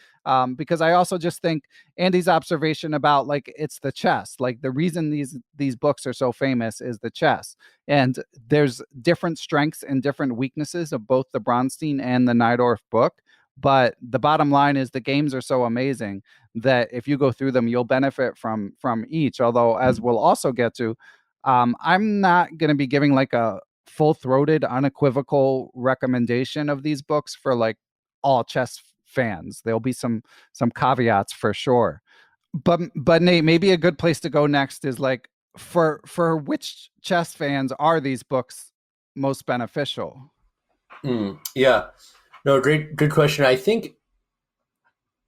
because I also just think Andy's observation about it's the chess, the reason these books are so famous is the chess, and there's different strengths and different weaknesses of both the Bronstein and the Najdorf book. But the bottom line is the games are so amazing that if you go through them, you'll benefit from each. Although, as we'll also get to, I'm not going to be giving like a full-throated, unequivocal recommendation of these books for like all chess fans. There'll be some caveats for sure. But Nate, maybe a good place to go next is like for which chess fans are these books most beneficial? Yeah, no, good question. I think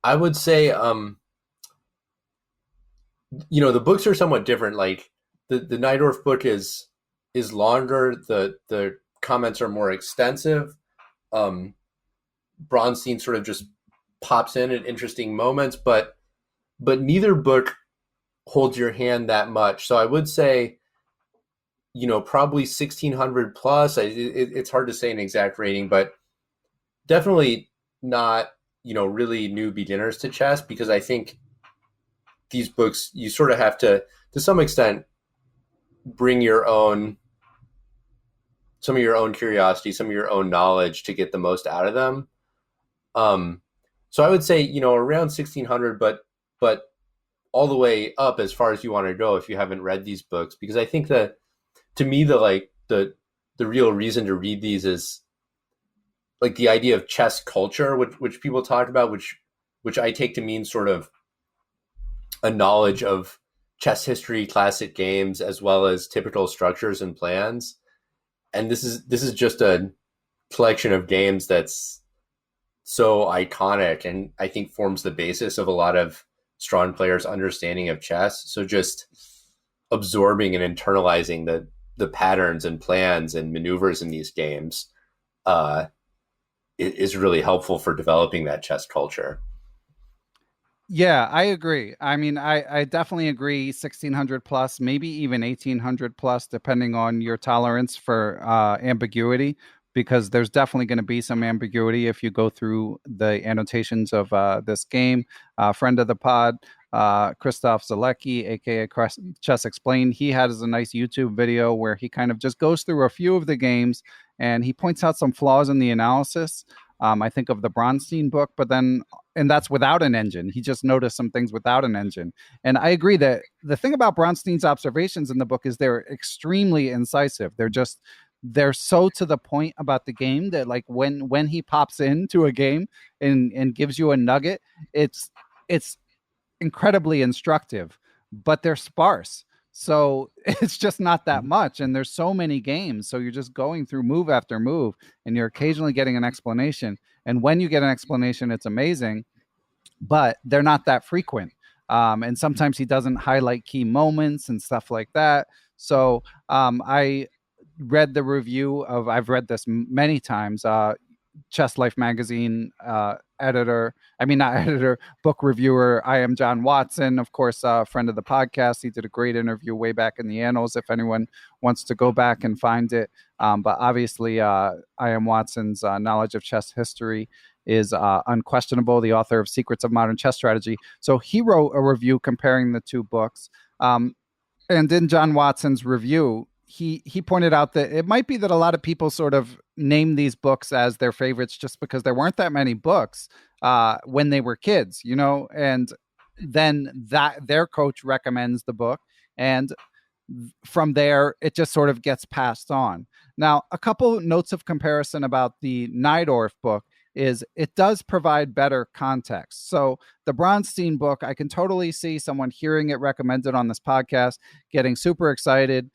I would say, the books are somewhat different. Like the Najdorf book is longer. The comments are more extensive. Bronstein sort of just pops in at interesting moments, but neither book holds your hand that much. So I would say, probably 1600 plus. It's hard to say an exact rating, but definitely not, really new beginners to chess, because I think these books, you sort of have to some extent, bring some of your own curiosity, some of your own knowledge to get the most out of them. So I would say, around 1600, but all the way up as far as you want to go if you haven't read these books, because I think that, to me, the real reason to read these is like the idea of chess culture, which people talk about, which I take to mean sort of a knowledge of chess history, classic games, as well as typical structures and plans. And this is just a collection of games that's so iconic, and I think forms the basis of a lot of strong players' understanding of chess. So just absorbing and internalizing the patterns and plans and maneuvers in these games is really helpful for developing that chess culture. Yeah, I agree. I mean, I definitely agree. 1600 plus, maybe even 1800 plus, depending on your tolerance for ambiguity, because there's definitely going to be some ambiguity if you go through the annotations of this game. Friend of the pod, Christof Sielecki, aka Chess Explained, he has a nice YouTube video where he kind of just goes through a few of the games and he points out some flaws in the analysis. I think of the Bronstein book, and that's without an engine. He just noticed some things without an engine. And I agree that the thing about Bronstein's observations in the book is they're extremely incisive. They're so to the point about the game that like when he pops into a game and gives you a nugget, it's incredibly instructive, but they're sparse. So it's just not that much. And there's so many games. So you're just going through move after move and you're occasionally getting an explanation. And when you get an explanation, it's amazing, but they're not that frequent. And sometimes he doesn't highlight key moments and stuff like that. So I read the review of, I've read this many times, Chess Life magazine book reviewer. I am John Watson, of course, a friend of the podcast. He did a great interview way back in the annals if anyone wants to go back and find it. But obviously, I am Watson's knowledge of chess history is unquestionable, the author of Secrets of Modern Chess Strategy. So he wrote a review comparing the two books. And in John Watson's review, he pointed out that it might be that a lot of people sort of name these books as their favorites just because there weren't that many books when they were kids, and then that their coach recommends the book, and from there it just sort of gets passed on. Now, a couple notes of comparison about the Najdorf book is it does provide better context. So the Bronstein book, I can totally see someone hearing it recommended on this podcast, getting super excited,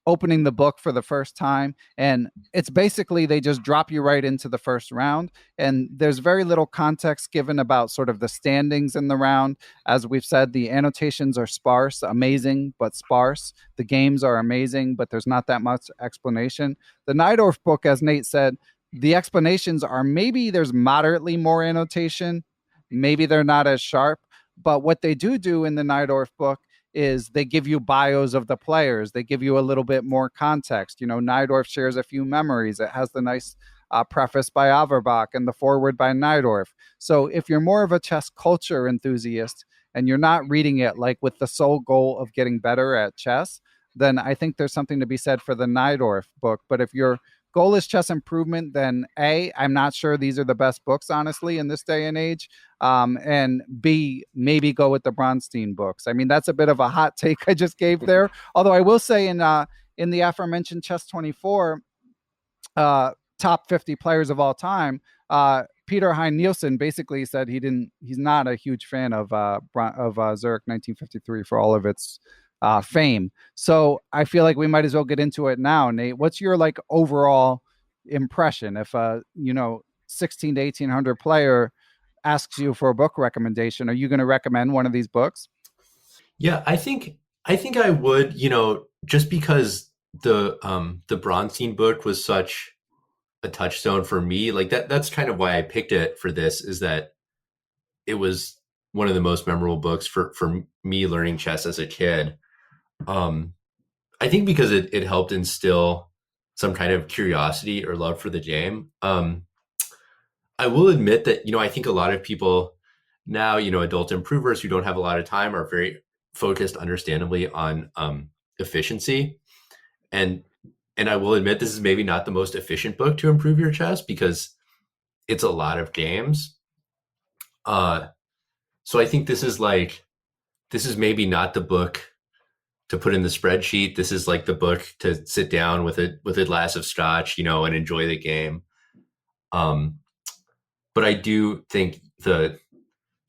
opening the book for the first time. And it's basically, they just drop you right into the first round. And there's very little context given about sort of the standings in the round. As we've said, the annotations are sparse, amazing, but sparse. The games are amazing, but there's not that much explanation. The Najdorf book, as Nate said, the explanations are maybe there's moderately more annotation. Maybe they're not as sharp. But what they do in the Najdorf book is they give you bios of the players. They give you a little bit more context. Najdorf shares a few memories. It has the nice preface by Averbach and the foreword by Najdorf. So if you're more of a chess culture enthusiast and you're not reading it like with the sole goal of getting better at chess, then I think there's something to be said for the Najdorf book. But if you're goal is chess improvement, then A, I'm not sure these are the best books, honestly, in this day and age. And B, maybe go with the Bronstein books. I mean, that's a bit of a hot take I just gave there. Although I will say in the aforementioned Chess 24 top 50 players of all time, Peter Hein Nielsen basically said he's not a huge fan of Zurich 1953 for all of its fame. So I feel like we might as well get into it now. Nate, what's your like overall impression if 16 to 1800 player asks you for a book recommendation? Are you going to recommend one of these books? Yeah, I think I would, just because the Bronstein book was such a touchstone for me. Like that's kind of why I picked it for this, is that it was one of the most memorable books for me learning chess as a kid. I think because it helped instill some kind of curiosity or love for the game. I will admit that, I think a lot of people now, adult improvers who don't have a lot of time are very focused, understandably, on efficiency. And I will admit this is maybe not the most efficient book to improve your chess because it's a lot of games. So I think this is maybe not the book to put in the spreadsheet. This is like the book to sit down with a glass of scotch, and enjoy the game. But I do think the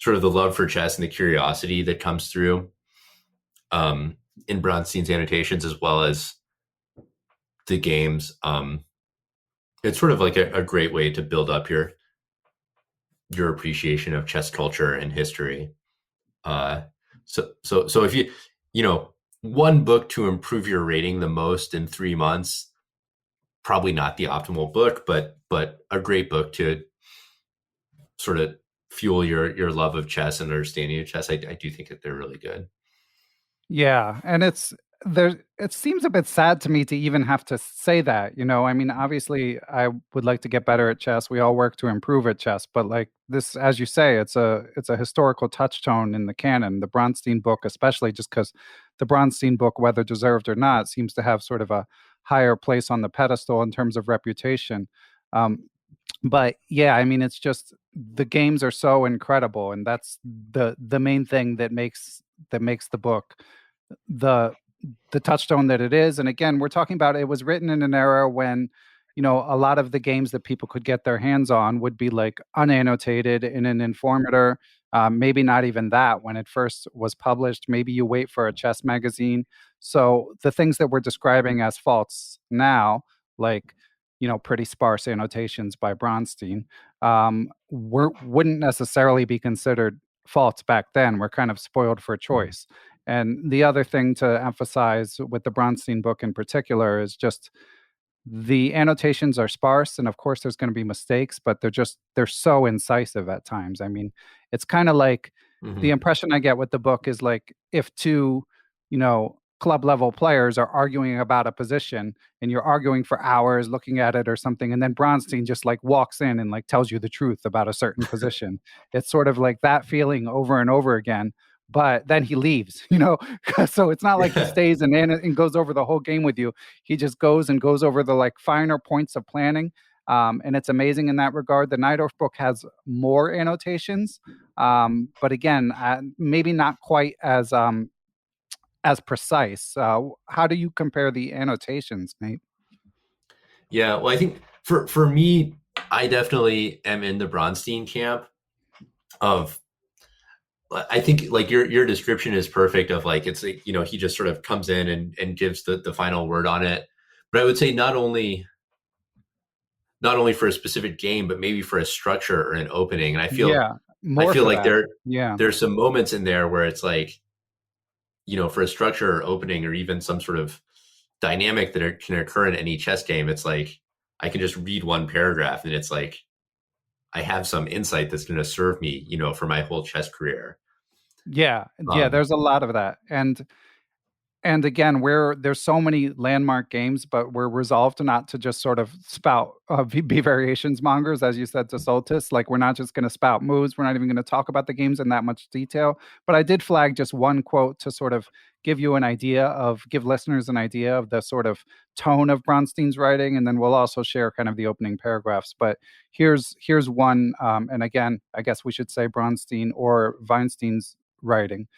sort of the love for chess and the curiosity that comes through in Bronstein's annotations, as well as the games, it's sort of like a great way to build up your appreciation of chess culture and history. So if you one book to improve your rating the most in 3 months, probably not the optimal book, but a great book to sort of fuel your love of chess and understanding of chess. I do think that they're really good. Yeah, and it seems a bit sad to me to even have to say that, I mean, obviously I would like to get better at chess. We all work to improve at chess, but like this, as you say, it's a historical touchstone in the canon, the Bronstein book, especially just because the Bronstein book, whether deserved or not, seems to have sort of a higher place on the pedestal in terms of reputation. But yeah, I mean, it's just the games are so incredible, and that's the main thing that makes the book the touchstone that it is. And again, we're talking about, it was written in an era when, a lot of the games that people could get their hands on would be like unannotated in an informator. Maybe not even that when it first was published. Maybe you wait for a chess magazine. So the things that we're describing as faults now, like, pretty sparse annotations by Bronstein, wouldn't necessarily be considered faults back then. We're kind of spoiled for choice. And the other thing to emphasize with the Bronstein book in particular is just the annotations are sparse, and of course there's going to be mistakes, but they're so incisive at times. I mean, it's kind of like the impression I get with the book is like if two, club level players are arguing about a position and you're arguing for hours looking at it or something, and then Bronstein just like walks in and like tells you the truth about a certain position. It's sort of like that feeling over and over again. But then he leaves, so it's not like he stays and goes over the whole game with you. He just goes over the like finer points of planning. And it's amazing in that regard. The Najdorf book has more annotations, but again, maybe not quite as precise. How do you compare the annotations, Nate? Yeah, well, I think for me, I definitely am in the Bronstein camp of, I think like your description is perfect of like, it's like, he just sort of comes in and gives the final word on it. But I would say not only for a specific game, but maybe for a structure or an opening. And I feel like there's some moments in there where it's like, for a structure or opening or even some sort of dynamic that can occur in any chess game, it's like I can just read one paragraph and it's like I have some insight that's going to serve me, for my whole chess career. Yeah, there's a lot of that. And again, there's so many landmark games, but we're resolved not to just sort of spout be variations mongers, as you said to Soltis. Like, we're not just going to spout moves. We're not even going to talk about the games in that much detail. But I did flag just one quote to sort of give listeners an idea of the sort of tone of Bronstein's writing, and then we'll also share kind of the opening paragraphs. But here's one, and again, I guess we should say Bronstein or Vainstein's writing.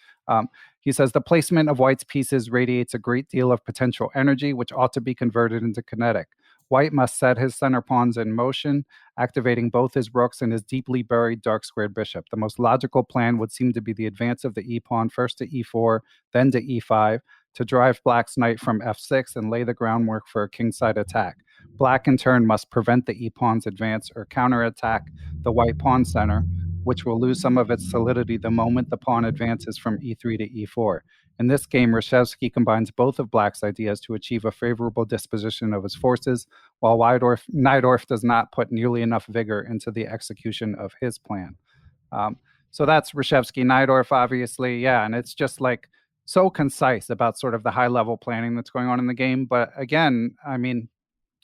He says, the placement of White's pieces radiates a great deal of potential energy, which ought to be converted into kinetic. White must set his center pawns in motion, activating both his rooks and his deeply buried dark-squared bishop. The most logical plan would seem to be the advance of the e-pawn first to e4, then to e5, to drive Black's knight from f6 and lay the groundwork for a kingside attack. Black, in turn, must prevent the e-pawn's advance or counterattack the white pawn center, which will lose some of its solidity the moment the pawn advances from e3 to e4. In this game, Reshevsky combines both of Black's ideas to achieve a favorable disposition of his forces, while Najdorf does not put nearly enough vigor into the execution of his plan. So that's Reshevsky, Najdorf, obviously, yeah, and it's just like so concise about sort of the high-level planning that's going on in the game. But again, I mean,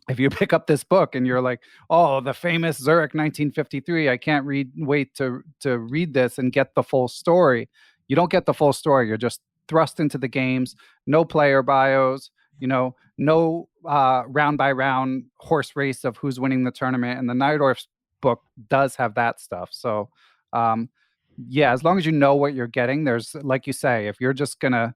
if you pick up this book and you're like, oh, the famous Zurich 1953, I can't wait to read this and get the full story. You don't get the full story. You're just thrust into the games, no player bios, no round by round horse race of who's winning the tournament. And the Najdorf's book does have that stuff. So, yeah, as long as you know what you're getting, there's, like you say, if you're just going to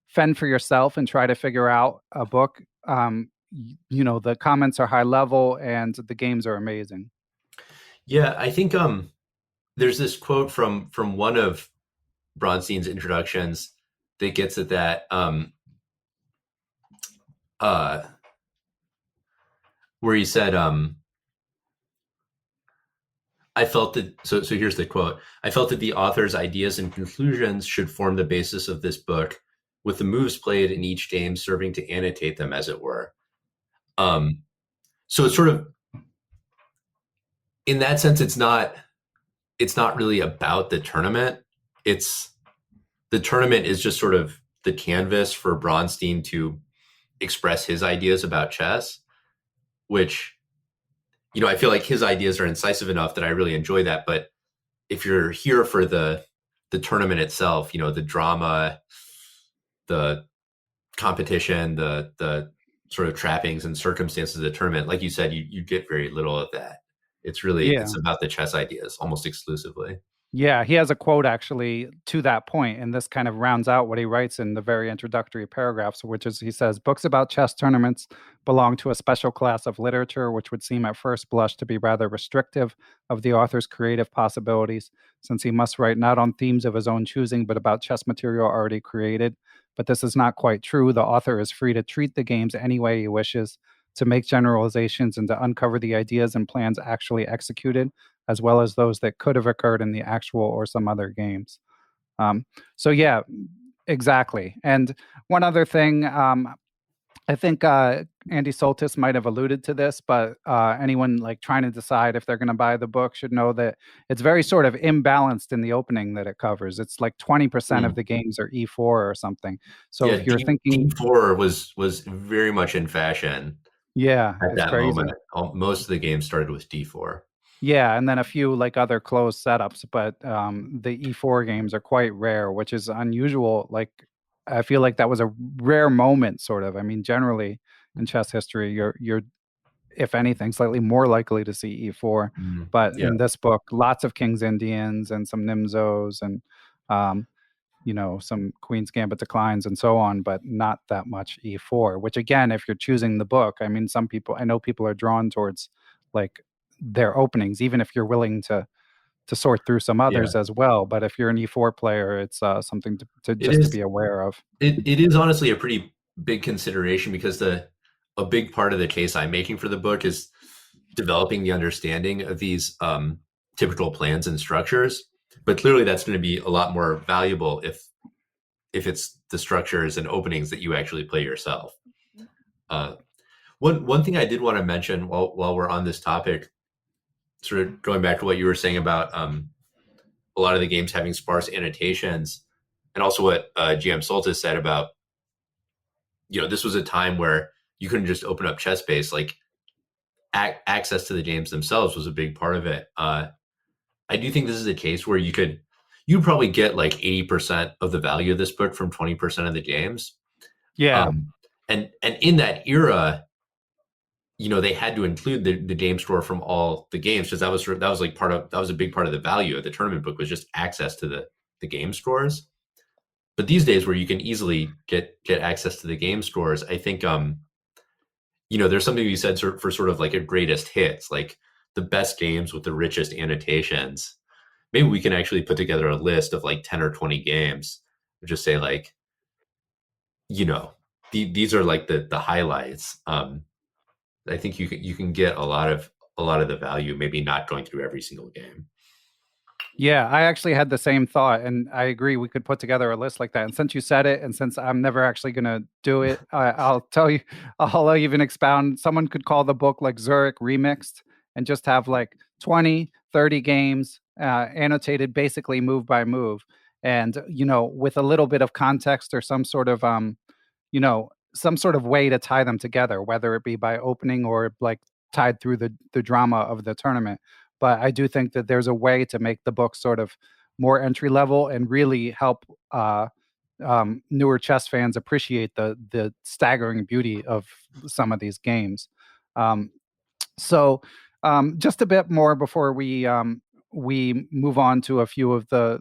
fend for yourself and try to figure out a book, the comments are high level and the games are amazing. Yeah, I think there's this quote from one of Bronstein's introductions that gets at that, where he said, I felt that, so here's the quote, I felt that the author's ideas and conclusions should form the basis of this book, with the moves played in each game serving to annotate them, as it were. So it's sort of, in that sense, it's not really about the tournament. The tournament is just sort of the canvas for Bronstein to express his ideas about chess, which, I feel like his ideas are incisive enough that I really enjoy that. But if you're here for the tournament itself, the drama, the competition, the sort of trappings and circumstances of the tournament, like you said, you get very little of that. It's really, It's about the chess ideas almost exclusively. Yeah, he has a quote actually to that point, and this kind of rounds out what he writes in the very introductory paragraphs, which is, he says, books about chess tournaments belong to a special class of literature which would seem at first blush to be rather restrictive of the author's creative possibilities, since he must write not on themes of his own choosing, but about chess material already created. But this is not quite true. The author is free to treat the games any way he wishes, to make generalizations and to uncover the ideas and plans actually executed, as well as those that could have occurred in the actual or some other games. So yeah, exactly. And one other thing, I think Andy Soltis might have alluded to this, but anyone like trying to decide if they're going to buy the book should know that it's very sort of imbalanced in the opening that it covers. It's like 20% of the games are E4 or something. So if you're thinking E4 was very much in fashion. Yeah, at that crazy moment, most of the games started with D4. Yeah, and then a few like other closed setups, but the E4 games are quite rare, which is unusual. Like, I feel like that was a rare moment, sort of. I mean, generally in chess history, you're if anything, slightly more likely to see E4. But in this book, lots of King's Indians and some Nimzos and some Queen's Gambit declines and so on, but not that much E4, which again, if you're choosing the book, I mean, I know people are drawn towards like their openings, even if you're willing to sort through some others as well. But if you're an E4 player, it's something to be aware of. It is honestly a pretty big consideration, because a big part of the case I'm making for the book is developing the understanding of these typical plans and structures. But clearly that's going to be a lot more valuable if it's the structures and openings that you actually play yourself. One thing I did want to mention while we're on this topic, sort of going back to what you were saying about a lot of the games having sparse annotations, and also what GM Soltis said about, this was a time where you couldn't just open up ChessBase. Like access to the games themselves was a big part of it. I do think this is a case where you could you probably get like 80% of the value of this book from 20% of the games. Yeah. And in that era, they had to include the game store from all the games, because that was like that was a big part of the value of the tournament book, was just access to the game stores. But these days, where you can easily get access to the game stores, I think there's something to be said for sort of like a greatest hits, like the best games with the richest annotations. Maybe we can actually put together a list of like 10 or 20 games, just say like, these are like the highlights. I think you can get a lot of the value, maybe not going through every single game. Yeah, I actually had the same thought, and I agree. We could put together a list like that. And since you said it, and since I'm never actually going to do it, I'll tell you, I'll even expound. Someone could call the book like Zurich Remixed and just have like 20, 30 games annotated basically move by move. And, with a little bit of context or some sort of, some sort of way to tie them together, whether it be by opening or like tied through the drama of the tournament. But I do think that there's a way to make the book sort of more entry level and really help newer chess fans appreciate the staggering beauty of some of these games. So just a bit more before we move on to a few of the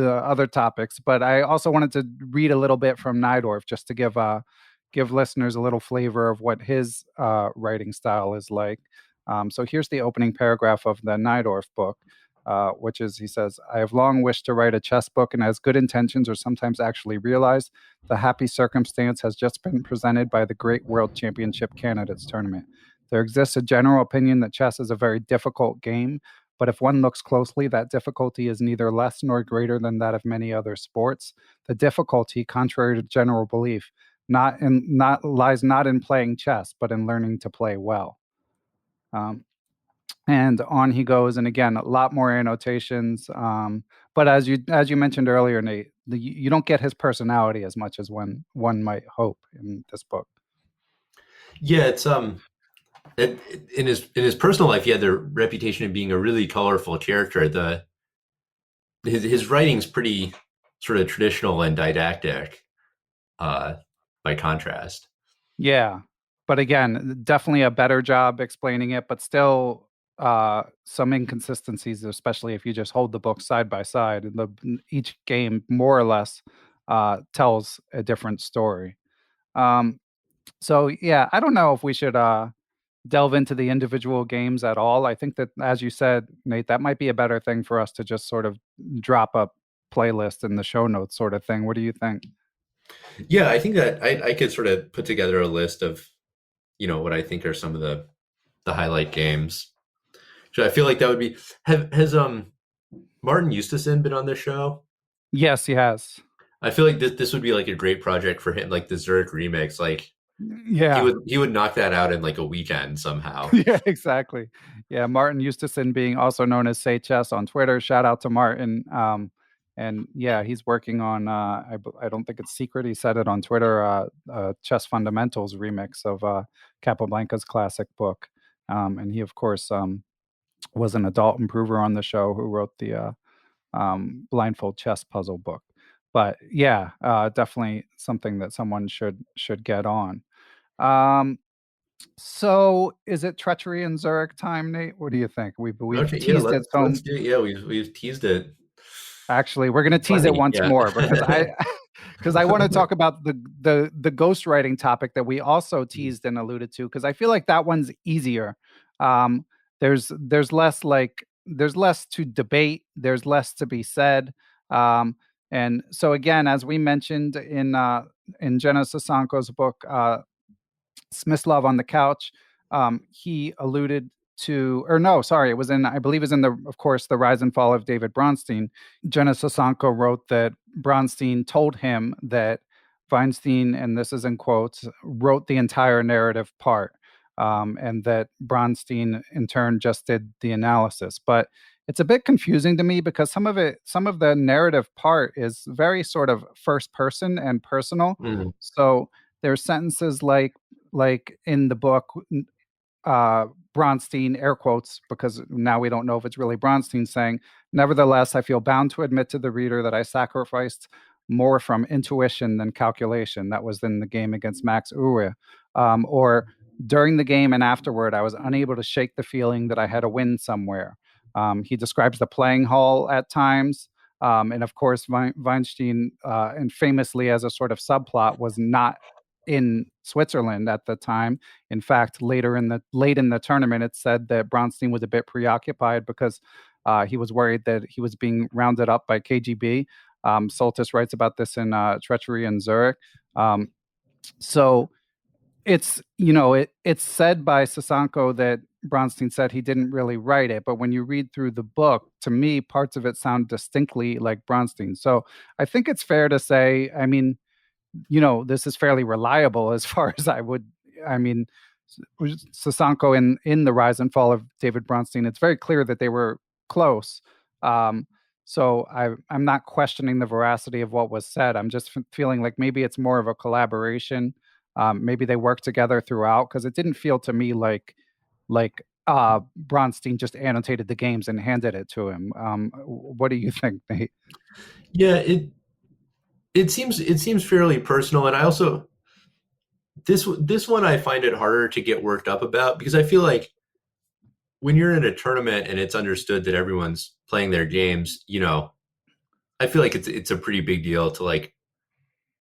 other topics. But I also wanted to read a little bit from Najdorf just to give listeners a little flavor of what his writing style is like. So here's the opening paragraph of the Najdorf book, which is, he says, "I have long wished to write a chess book, and as good intentions are sometimes actually realized, the happy circumstance has just been presented by the Great World Championship Candidates Tournament. There exists a general opinion that chess is a very difficult game, but if one looks closely, that difficulty is neither less nor greater than that of many other sports. The difficulty, contrary to general belief, lies not in playing chess, but in learning to play well." And on he goes, and again, a lot more annotations. But as you mentioned earlier, Nate, you don't get his personality as much as one might hope in this book. Yeah, it's in his personal life, he had the reputation of being a really colorful character. His writing's pretty sort of traditional and didactic, by contrast. Yeah, but again, definitely a better job explaining it, but still some inconsistencies, especially if you just hold the books side by side. Each game more or less tells a different story. So yeah, I don't know if we should delve into the individual games at all. I think that, as you said, Nate, that might be a better thing for us to just sort of drop a playlist in the show notes sort of thing. What do you think? Yeah, I think that I could sort of put together a list of, what I think are some of the highlight games. So I feel like that would be, has Martin Eustason been on this show? Yes, he has. I feel like this would be like a great project for him, like the Zurich remix. Like Yeah. he would knock that out in like a weekend somehow. Yeah, exactly. Yeah, Martin Eustason, being also known as Say Chess on Twitter. Shout out to Martin. And yeah, he's working on I don't think it's secret. He said it on Twitter. Chess Fundamentals remix of Capablanca's classic book. And he, of course, was an adult improver on the show who wrote the blindfold chess puzzle book. But yeah, definitely something that someone should get on. So is it Treachery in Zurich time, Nate? What do you think? We've Okay, yeah, teased it so let's do it. Yeah, we've teased it. actually we're going to tease it Plenty, once yeah. more because I want to talk about the ghostwriting topic that we also teased and alluded to, because I feel like that one's easier. Um, there's less to debate, there's less to be said. And so again, as we mentioned in Jenna Sasanko's book, Smyslov on the Couch, he alluded to, or no, sorry, it was in, I believe it was in of course, The Rise and Fall of David Bronstein. Jenna Sasanko wrote that Bronstein told him that Vainstein, and this is in quotes, wrote the entire narrative part, and that Bronstein in turn just did the analysis. But it's a bit confusing to me because some of the narrative part is very sort of first person and personal. So there's sentences like in the book, Bronstein, air quotes, because now we don't know if it's really Bronstein, saying, "Nevertheless, I feel bound to admit to the reader that I sacrificed more from intuition than calculation." That was in the game against Max Uwe. Or during the game and afterward, I was unable to shake the feeling that I had a win somewhere. He describes the playing hall at times. And of course, Vainstein, and famously as a sort of subplot, was not in Switzerland at the time. In fact, late in the tournament, it said that Bronstein was a bit preoccupied because he was worried that he was being rounded up by KGB. Soltis writes about this in Treachery in Zurich. So it's it's said by Sasanko that Bronstein said he didn't really write it, but when you read through the book, to me, parts of it sound distinctly like Bronstein. So I think it's fair to say, I mean, this is fairly reliable as far as I mean, Sasanko in The Rise and Fall of David Bronstein, it's very clear that they were close. So I'm not questioning the veracity of what was said. I'm just feeling like maybe it's more of a collaboration. Maybe they worked together throughout, because it didn't feel to me like Bronstein just annotated the games and handed it to him. What do you think, Nate? Yeah, it seems fairly personal, and I also this one I find it harder to get worked up about, because I feel like when you're in a tournament and it's understood that everyone's playing their games, I feel like it's a pretty big deal to like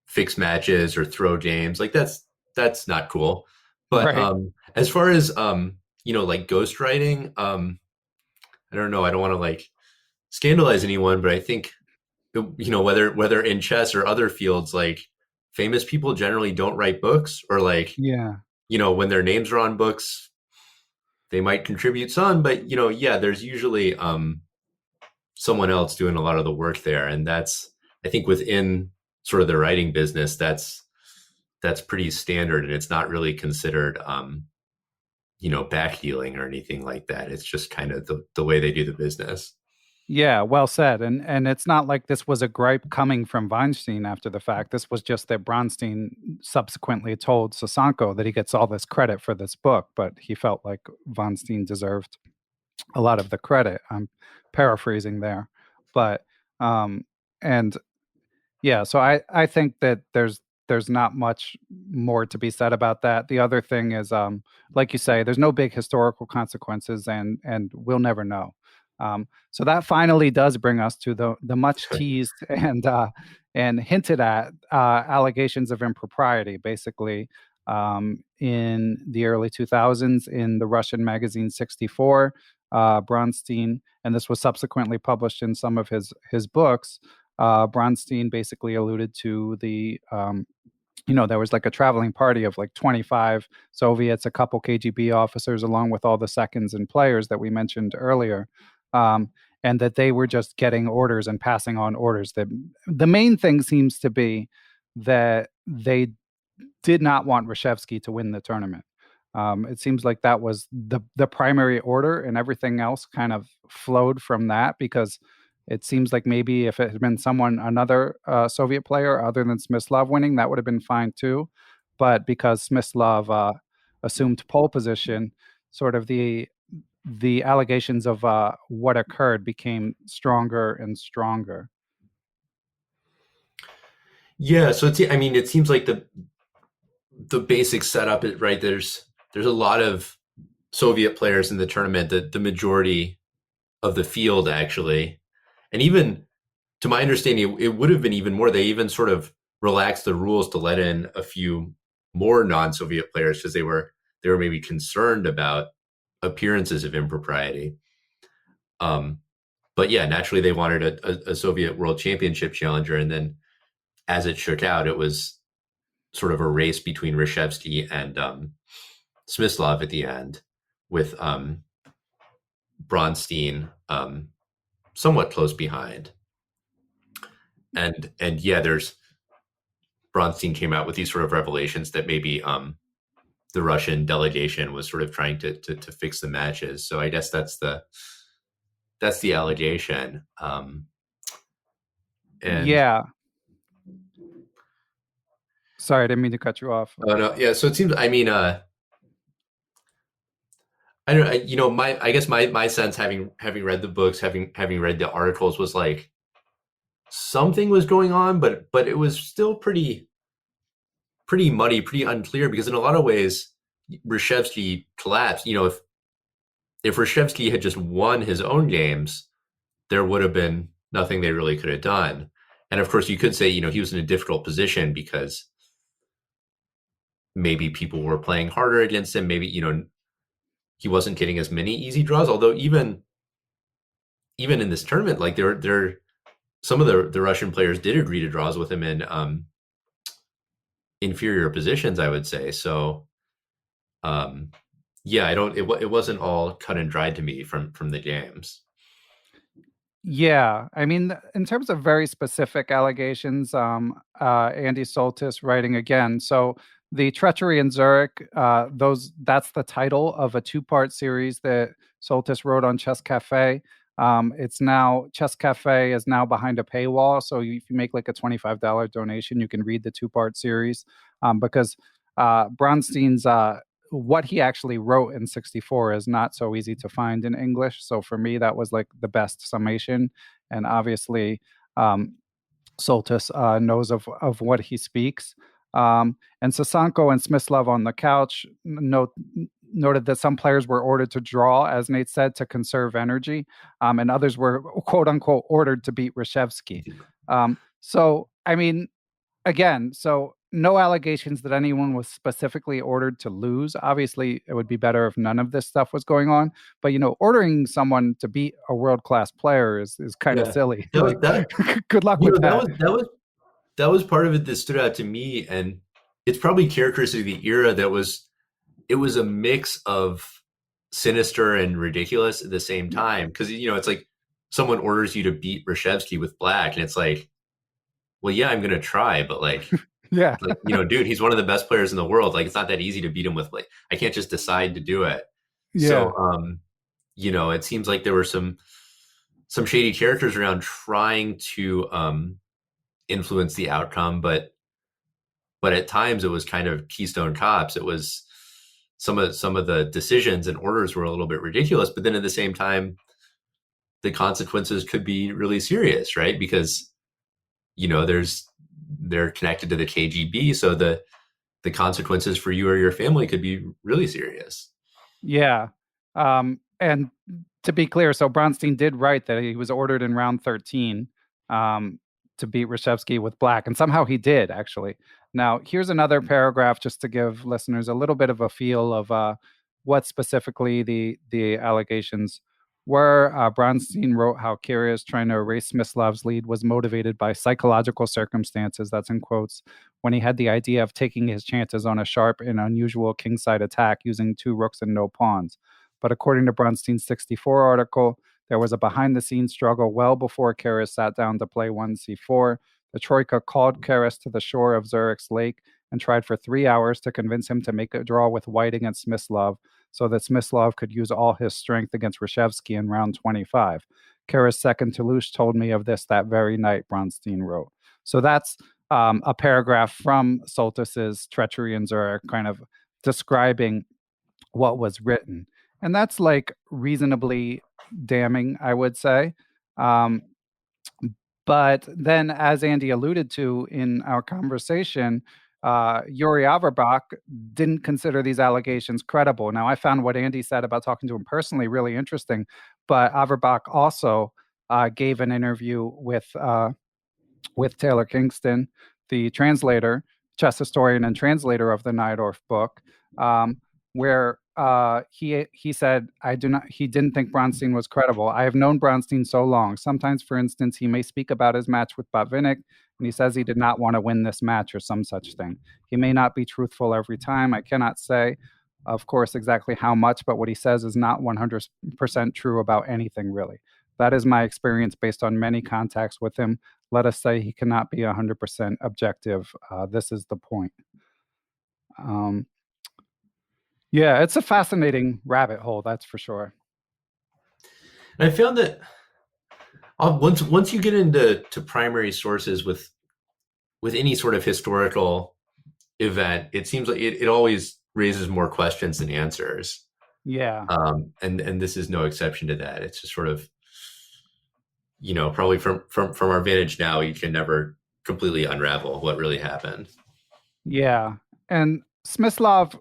fix matches or throw games. Like that's not cool. But Right. As far as like ghostwriting, I don't know. I don't want to like scandalize anyone, but I think whether in chess or other fields, like famous people generally don't write books, or like Yeah. when their names are on books, they might contribute some, but there's usually someone else doing a lot of the work there, and that's, I think, within sort of the writing business, that's pretty standard, and it's not really considered backdealing or anything like that. It's just kind of the way they do the business. Yeah, well said. And it's not like this was a gripe coming from Weinstein after the fact. This was just that Bronstein subsequently told Sasanko that he gets all this credit for this book, but he felt like Weinstein deserved a lot of the credit. I'm paraphrasing there. But and yeah, so I think that there's not much more to be said about that. The other thing is, like you say, there's no big historical consequences, and we'll never know. So that finally does bring us to the much teased and hinted at allegations of impropriety, basically, in the early 2000s in the Russian magazine 64. Bronstein, and this was subsequently published in some of his books. Bronstein basically alluded to there was like a traveling party of like 25 Soviets, a couple KGB officers, along with all the seconds and players that we mentioned earlier. And that they were just getting orders and passing on orders. That the main thing seems to be that they did not want Reshevsky to win the tournament. It seems like that was the primary order, and everything else kind of flowed from that, because it seems like maybe if it had been another Soviet player other than Smyslov winning, that would have been fine too. But because Smyslov assumed pole position, sort of the allegations of what occurred became stronger and stronger. Yeah, so it seems like the basic setup is right. There's a lot of Soviet players in the tournament, the majority of the field actually, and even to my understanding, it would have been even more. They even sort of relaxed the rules to let in a few more non-Soviet players, because they were maybe concerned about appearances of impropriety. But yeah, naturally they wanted a Soviet World Championship challenger, and then as it shook out, it was sort of a race between Reshevsky and Smyslov at the end, with Bronstein somewhat close behind. And yeah, Bronstein came out with these sort of revelations that maybe the Russian delegation was sort of trying to fix the matches. So I guess that's the allegation. And yeah. Sorry, I didn't mean to cut you off. Oh no, yeah. So it seems. I don't, I guess my sense, having read the books, having read the articles, was like something was going on, but it was still pretty muddy, pretty unclear, because in a lot of ways, Reshevsky collapsed. If Reshevsky had just won his own games, there would have been nothing they really could have done. And of course, you could say, he was in a difficult position because maybe people were playing harder against him. Maybe, he wasn't getting as many easy draws. Although even in this tournament, like there some of the Russian players did agree to draws with him in inferior positions, I would say. So, yeah, it wasn't all cut and dried to me from the games. Yeah, I mean, in terms of very specific allegations, Andy Soltis writing again. So the treachery in Zurich, that's the title of a two-part series that Soltis wrote on Chess Cafe. It's now Chess Cafe is now behind a paywall, so if you make like a $25 donation, you can read the two-part series, because Bronstein's what he actually wrote in 64 is not so easy to find in English. So for me, that was like the best summation. And obviously, Soltis knows of what he speaks. And Sasanko and Smyslov on the couch noted that some players were ordered to draw, as Nate said, to conserve energy, and others were, quote unquote, ordered to beat Reshevsky. So, I mean, again, so no allegations that anyone was specifically ordered to lose. Obviously, it would be better if none of this stuff was going on. But ordering someone to beat a world-class player is kind of silly. Good luck with that. That was part of it that stood out to me, and it's probably characteristic of the era. It was a mix of sinister and ridiculous at the same time, because it's like someone orders you to beat Reshevsky with black, and it's like, well, yeah, I'm gonna try, but like. Yeah. Dude, he's one of the best players in the world. Like, it's not that easy to beat him with, like, I can't just decide to do it. Yeah. So, it seems like there were some shady characters around trying to influence the outcome, but at times it was kind of Keystone Cops. It was some of the decisions and orders were a little bit ridiculous, but then at the same time, the consequences could be really serious, right? Because, they're connected to the KGB, so the consequences for you or your family could be really serious. Yeah, and to be clear, so Bronstein did write that he was ordered in round 13 to beat Reshevsky with black, and somehow he did, actually. Now, here's another paragraph just to give listeners a little bit of a feel of what specifically the allegations were. Bronstein wrote how Kyrgios trying to erase Smyslov's lead was motivated by psychological circumstances, that's in quotes, when he had the idea of taking his chances on a sharp and unusual kingside attack using 2 rooks and no pawns. But according to Bronstein's 64 article, there was a behind-the-scenes struggle well before Kyrgios sat down to play 1c4. The Troika called Kyrgios to the shore of Zurich's lake and tried for 3 hours to convince him to make a draw with white against Smyslov, so that Smyslov could use all his strength against Reshevsky in round 25. Kyrgios' second Toulouse told me of this that very night, Bronstein wrote. So that's a paragraph from Soltis's Treachery in Zurich, kind of describing what was written. And that's like reasonably damning, I would say. But then, as Andy alluded to in our conversation, Yuri Averbach didn't consider these allegations credible. Now, I found what Andy said about talking to him personally really interesting, but Averbach also gave an interview with Taylor Kingston, the translator, chess historian and translator of the Najdorf book, where he said, he didn't think Bronstein was credible. I have known Bronstein so long. Sometimes, for instance, he may speak about his match with Botvinnik, and he says he did not want to win this match or some such thing. He may not be truthful every time. I cannot say, of course, exactly how much, but what he says is not 100% true about anything, really. That is my experience based on many contacts with him. Let us say he cannot be 100% objective. This is the point. Yeah, it's a fascinating rabbit hole, that's for sure. And I found that once you get into primary sources with any sort of historical event, it seems like it always raises more questions than answers. Yeah. And this is no exception to that. It's just sort of, probably from our vantage now, you can never completely unravel what really happened. Yeah. And Smyslov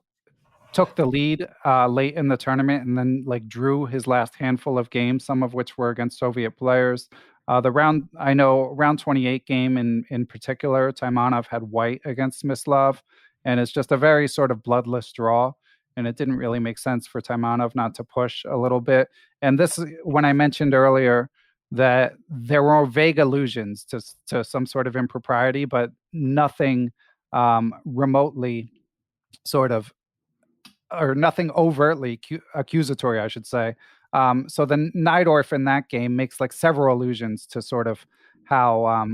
took the lead late in the tournament and then drew his last handful of games, some of which were against Soviet players. Round 28 game in particular, Taimanov had white against Smyslov, and it's just a very sort of bloodless draw. And it didn't really make sense for Taimanov not to push a little bit. And this, when I mentioned earlier that there were vague allusions to some sort of impropriety, but nothing remotely sort of, or nothing overtly accusatory, I should say. So then Najdorf in that game makes several allusions to sort of how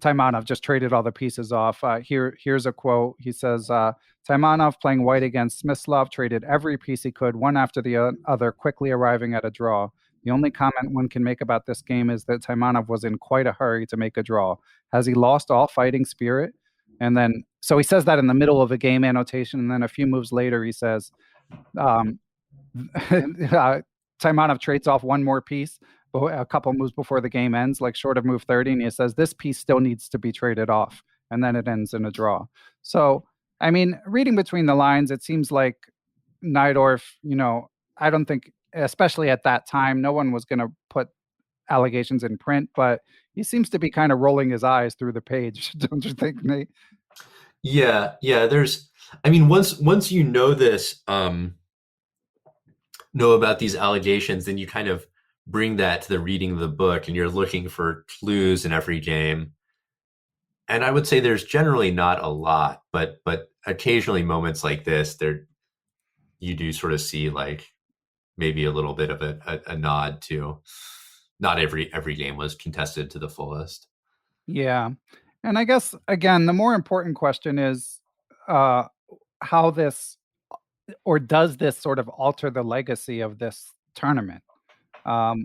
Taimanov just traded all the pieces off. Here's a quote. He says, Taimanov playing white against Smyslov traded every piece he could, one after the other, quickly arriving at a draw. The only comment one can make about this game is that Taimanov was in quite a hurry to make a draw. Has he lost all fighting spirit? And then, so he says that in the middle of a game annotation, and then a few moves later, he says, Taimanov trades off one more piece a couple moves before the game ends, short of move 30, and he says, this piece still needs to be traded off, and then it ends in a draw. So, I mean, reading between the lines, it seems like Najdorf, I don't think, especially at that time, no one was going to put allegations in print, but he seems to be kind of rolling his eyes through the page, don't you think, Nate? Yeah. Once you know this, know about these allegations, then you kind of bring that to the reading of the book, and you're looking for clues in every game. And I would say there's generally not a lot, but occasionally moments like this, you do sort of see maybe a little bit of a nod to not every game was contested to the fullest. Yeah. And I guess, again, the more important question is how this, or does this sort of alter the legacy of this tournament? How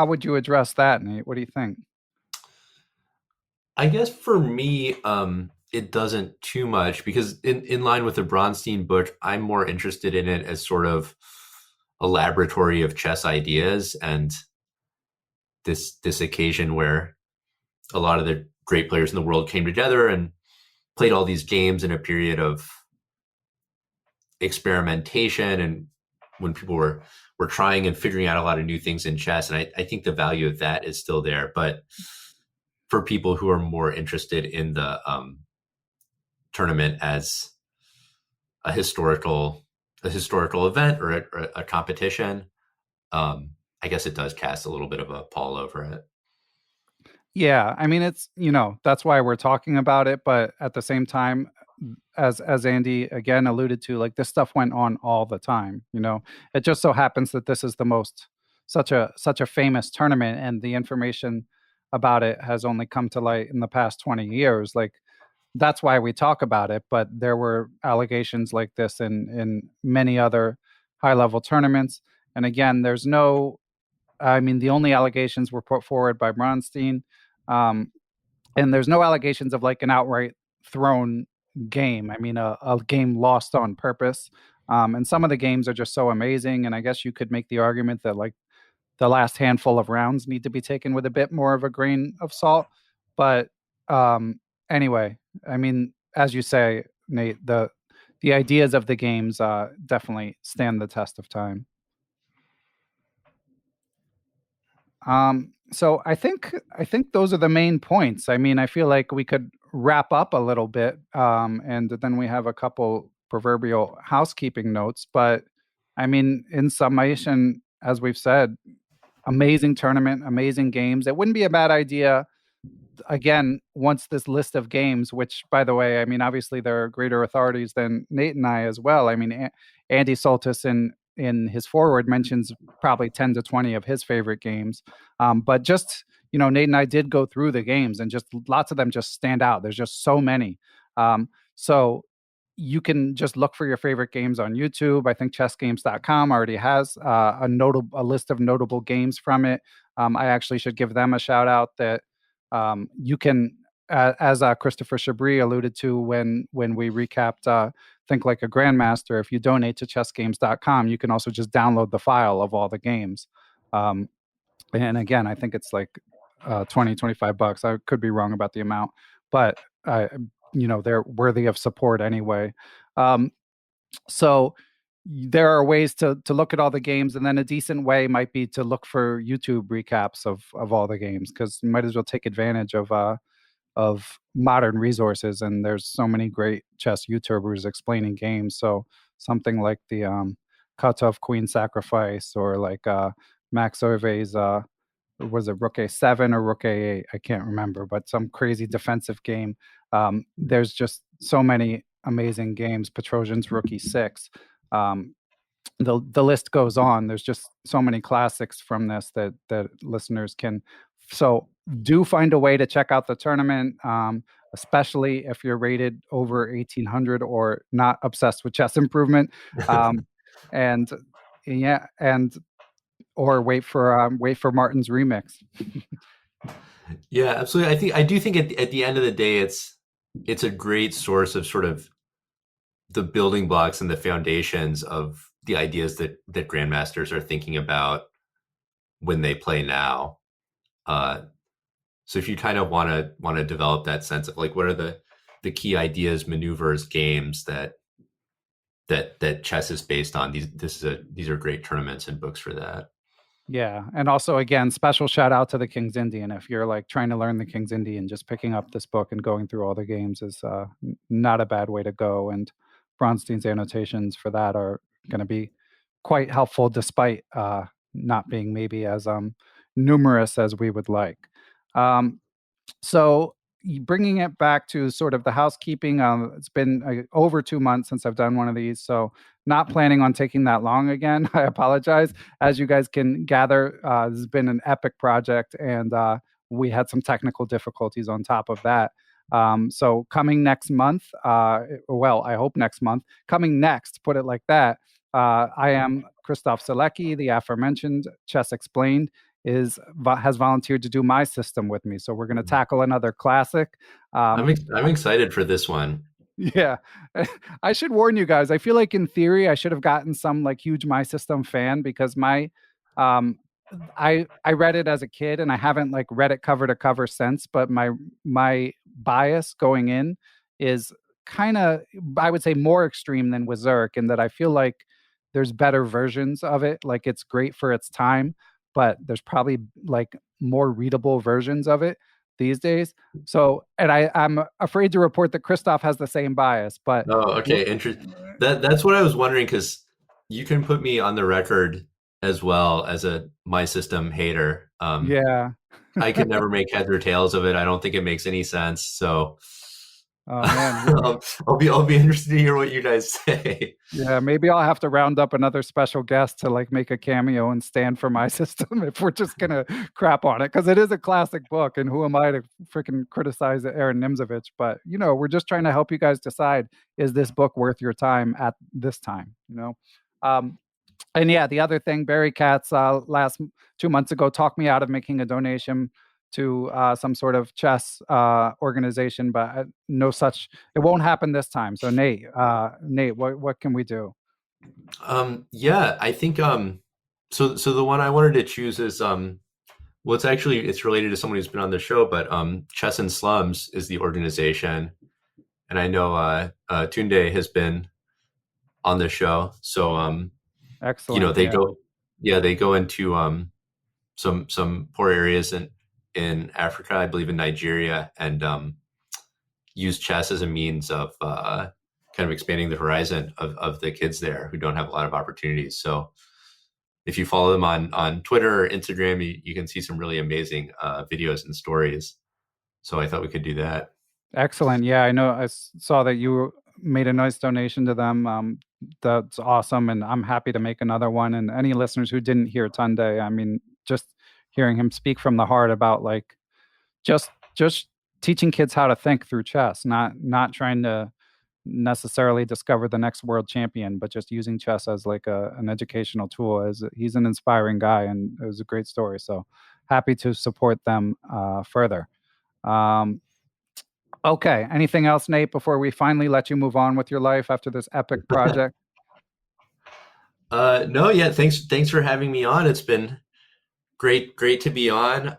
would you address that, Nate? What do you think? I guess for me, it doesn't too much, because in line with the Bronstein book, I'm more interested in it as sort of a laboratory of chess ideas, and this occasion where a lot of the great players in the world came together and played all these games in a period of experimentation, and when people were trying and figuring out a lot of new things in chess. And I think the value of that is still there. But for people who are more interested in the tournament as a historical event or a competition, I guess it does cast a little bit of a pall over it. Yeah, I mean, it's, that's why we're talking about it, but at the same time, as Andy again alluded to, this stuff went on all the time. It just so happens that this is such a famous tournament, and the information about it has only come to light in the past 20 years. That's why we talk about it, but there were allegations like this in many other high-level tournaments. And again, the only allegations were put forward by Bronstein, and there's no allegations of an outright thrown game. I mean, a game lost on purpose. And some of the games are just so amazing, and I guess you could make the argument that the last handful of rounds need to be taken with a bit more of a grain of salt. But anyway, I mean, as you say, Nate, the ideas of the games definitely stand the test of time. So I think those are the main points. I mean, I feel like we could wrap up a little bit, and then we have a couple proverbial housekeeping notes. But I mean, in summation, as we've said, amazing tournament, amazing games. It wouldn't be a bad idea, again, once this list of games, which, by the way, I mean, obviously there are greater authorities than Nate and I as well. I mean, Andy Soltis in his forward mentions probably 10 to 20 of his favorite games. But just, Nate and I did go through the games, and just lots of them just stand out. There's just so many. So you can just look for your favorite games on YouTube. I think chessgames.com already has a list of notable games from it. I actually should give them a shout out that you can as Christopher Chabris alluded to when we recapped Think Like a Grandmaster, if you donate to chessgames.com, you can also just download the file of all the games. And again, I think it's like $20-$25. I could be wrong about the amount, but they're worthy of support anyway. So there are ways to look at all the games, and then a decent way might be to look for YouTube recaps of all the games, because you might as well take advantage of modern resources, and there's so many great chess YouTubers explaining games. So something like the Kotov Queen Sacrifice, or like Max Ove's was it Rook A7 or Rook A8? I can't remember, but some crazy defensive game. There's just so many amazing games. Petrosian's Rook E6. The list goes on. There's just so many classics from this that listeners can. So do find a way to check out the tournament, especially if you're rated over 1800 or not obsessed with chess improvement, and or wait for Martin's remix. Yeah, absolutely. I do think at the end of the day, it's a great source of sort of the building blocks and the foundations of the ideas that grandmasters are thinking about when they play now. So if you kind of want to develop that sense of like, what are the key ideas, maneuvers, games that chess is based on, these are great tournaments and books for that. Yeah, and also again, special shout out to the King's Indian. If you're like trying to learn the King's Indian, just picking up this book and going through all the games is not a bad way to go. And Bronstein's annotations for that are going to be quite helpful, despite not being maybe as numerous as we would like. So bringing it back to sort of the housekeeping, it's been over 2 months since I've done one of these, so not planning on taking that long again. I apologize. As you guys can gather, this has been an epic project, and we had some technical difficulties on top of that. So coming next month, well, I hope next month, coming next, put it like that, I am Christof Sielecki, the aforementioned Chess Explained, has volunteered to do my system with me. So we're going to tackle another classic. I'm excited for this one. Yeah, I should warn you guys. I feel like in theory, I should have gotten some like huge My System fan, because I read it as a kid, and I haven't like read it cover to cover since. But my bias going in is kind of, I would say, more extreme than with Zurich, in that I feel like there's better versions of it. Like, it's great for its time, but there's probably like more readable versions of it these days. So, and I'm afraid to report that Christof has the same bias, but okay, interesting. That's what I was wondering, because you can put me on the record as well as a My System hater. Yeah, I could never make heads or tails of it. I don't think it makes any sense. So, oh man, I'll be interested to hear what you guys say. Yeah, maybe I'll have to round up another special guest to like make a cameo and stand for My System if we're just gonna crap on it, because it is a classic book, and who am I to freaking criticize Aaron Nimzovich? But we're just trying to help you guys decide, is this book worth your time at this time? And yeah, the other thing, Barry Katz last 2 months ago talked me out of making a donation to some sort of chess organization, but no such. It won't happen this time. So Nate, what can we do? Yeah, I think so the one I wanted to choose is well, it's related to someone who's been on the show, but Chess in Slums is the organization, and I know Tunde has been on the show. So excellent. They go into some poor areas in Africa, I believe in Nigeria, and use chess as a means of kind of expanding the horizon of the kids there who don't have a lot of opportunities. So if you follow them on Twitter or Instagram, you can see some really amazing videos and stories. So I thought we could do that. Excellent. Yeah, I know. I saw that you made a nice donation to them. That's awesome, and I'm happy to make another one. And any listeners who didn't hear Tunde, I mean, just hearing him speak from the heart about like just teaching kids how to think through chess, not trying to necessarily discover the next world champion, but just using chess as like an educational tool. He's an inspiring guy, and it was a great story. So happy to support them further. Okay. Anything else, Nate, before we finally let you move on with your life after this epic project? No, yeah. Thanks for having me on. It's been great to be on.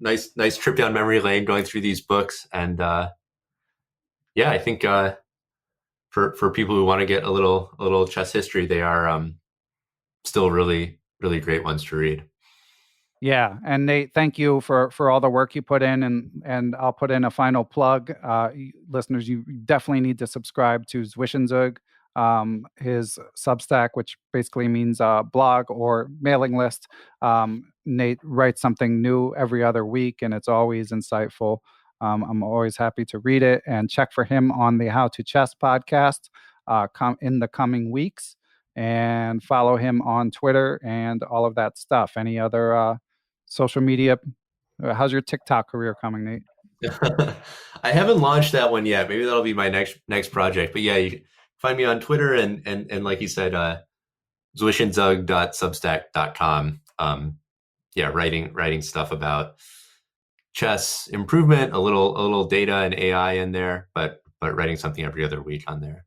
Nice trip down memory lane going through these books, and yeah, I think for people who want to get a little chess history, they are still really great ones to read. Yeah, and Nate, thank you for all the work you put in, and I'll put in a final plug. Listeners, you definitely need to subscribe to Zwischenzug, his Substack, which basically means blog or mailing list. Nate writes something new every other week, and it's always insightful. I'm always happy to read it, and check for him on the How to Chess podcast in the coming weeks, and follow him on Twitter and all of that stuff. Any other social media? How's your TikTok career coming, Nate? I haven't launched that one yet. Maybe that'll be my next project. But yeah, you can find me on Twitter and like you said, zwischenzug.substack.com. Yeah, writing stuff about chess improvement, a little data and AI in there, but writing something every other week on there.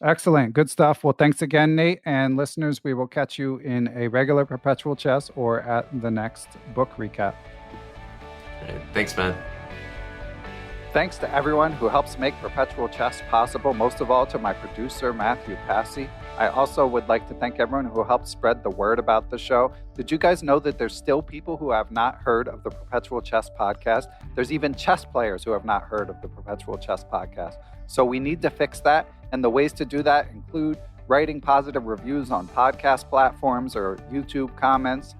Excellent. Good stuff. Well, thanks again, Nate. And listeners, we will catch you in a regular Perpetual Chess or at the next book recap. Right. Thanks, man. Thanks to everyone who helps make Perpetual Chess possible, most of all to my producer, Matthew Passy. I also would like to thank everyone who helped spread the word about the show. Did you guys know that there's still people who have not heard of the Perpetual Chess podcast? There's even chess players who have not heard of the Perpetual Chess podcast. So we need to fix that. And the ways to do that include writing positive reviews on podcast platforms or YouTube comments,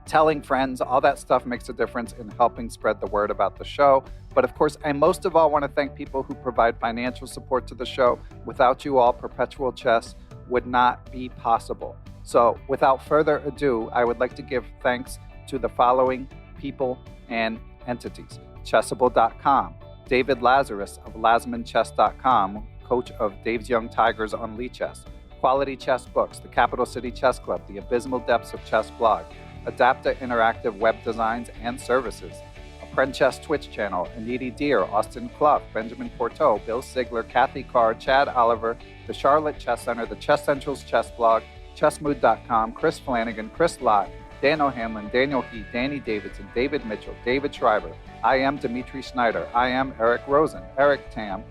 telling friends. All that stuff makes a difference in helping spread the word about the show. But of course, I most of all want to thank people who provide financial support to the show. Without you all, Perpetual Chess would not be possible. So without further ado, I would like to give thanks to the following people and entities. Chessable.com, David Lazarus of LazmanChess.com, coach of Dave's Young Tigers on Lichess. Quality Chess Books, the Capital City Chess Club, the Abysmal Depths of Chess blog, Adapta Interactive Web Designs and Services, Apprend Chess Twitch channel, Aniti Deer, Austin Clough, Benjamin Porteau, Bill Sigler, Kathy Carr, Chad Oliver, the Charlotte Chess Center, the Chess Central's Chess blog, Chessmood.com, Chris Flanagan, Chris Lott, Dan O'Hanlon, Daniel Heath, Danny Davidson, David Mitchell, David Schreiber, I am Dimitri Schneider, I am Eric Rosen, Eric Tam,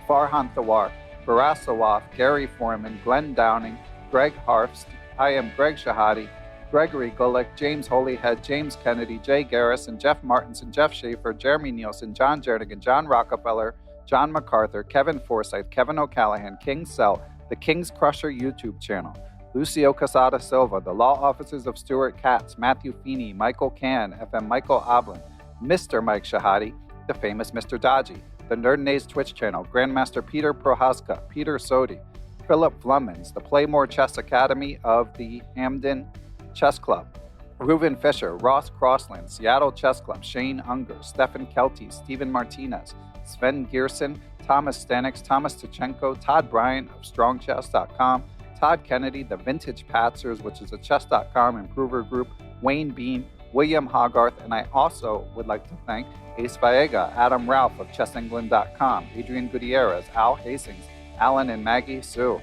Farhan Thawar, Baras Sawaf, Gary Foreman, Glenn Downing, Greg Harfst, I am Greg Shahadi, Gregory Gulick, James Holyhead, James Kennedy, Jay Garrison, Jeff Martinson, Jeff Schaefer, Jeremy Nielsen, John Jernigan, John Rockefeller, John MacArthur, Kevin Forsyth, Kevin O'Callahan, King Cell, the King's Crusher YouTube channel, Lucio Casada Silva, the Law Offices of Stuart Katz, Matthew Feeney, Michael Can, FM Michael Oblin, Mr. Mike Shahadi, the famous Mr. Dodgy, the Nerdnaze Twitch channel, Grandmaster Peter Prohaska, Peter Sodi, Philip Flummins, the Playmore Chess Academy of the Hamden Chess Club, Reuven Fisher, Ross Crossland, Seattle Chess Club, Shane Unger, Stefan Kelty, Stephen Martinez, Sven Gierson, Thomas Stanix, Thomas Tachenko, Todd Bryant of StrongChess.com, Todd Kennedy, the Vintage Patzers, which is a Chess.com improver group, Wayne Beam, William Hogarth, and I also would like to thank Ace Vallega, Adam Ralph of ChessEngland.com, Adrian Gutierrez, Al Hastings, Alan and Maggie Sue,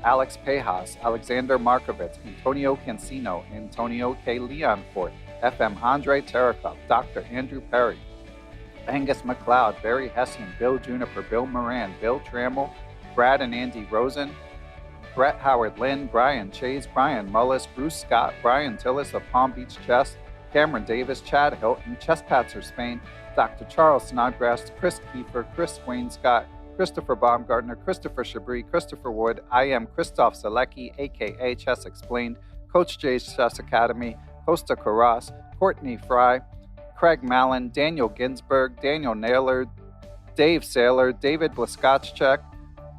Alex Pejas, Alexander Markovitz, Antonio Cancino, Antonio K. Leonfort, FM Andre Terakov, Dr. Andrew Perry, Angus McLeod, Barry Hessian, Bill Juniper, Bill Moran, Bill Trammell, Brad and Andy Rosen, Brett Howard Lynn, Brian Chase, Brian Mullis, Bruce Scott, Brian Tillis of Palm Beach Chess, Cameron Davis, Chad Hilton, Chess Patzer Spain, Dr. Charles Snodgrass, Chris Kiefer, Chris Wainscott, Christopher Baumgartner, Christopher Chabris, Christopher Wood, IM Christof Sielecki, a.k.a. Chess Explained, Coach Jay's Chess Academy, Costa Carras, Courtney Fry, Craig Mallon, Daniel Ginsberg, Daniel Naylor, Dave Saylor, David Blaskotchek,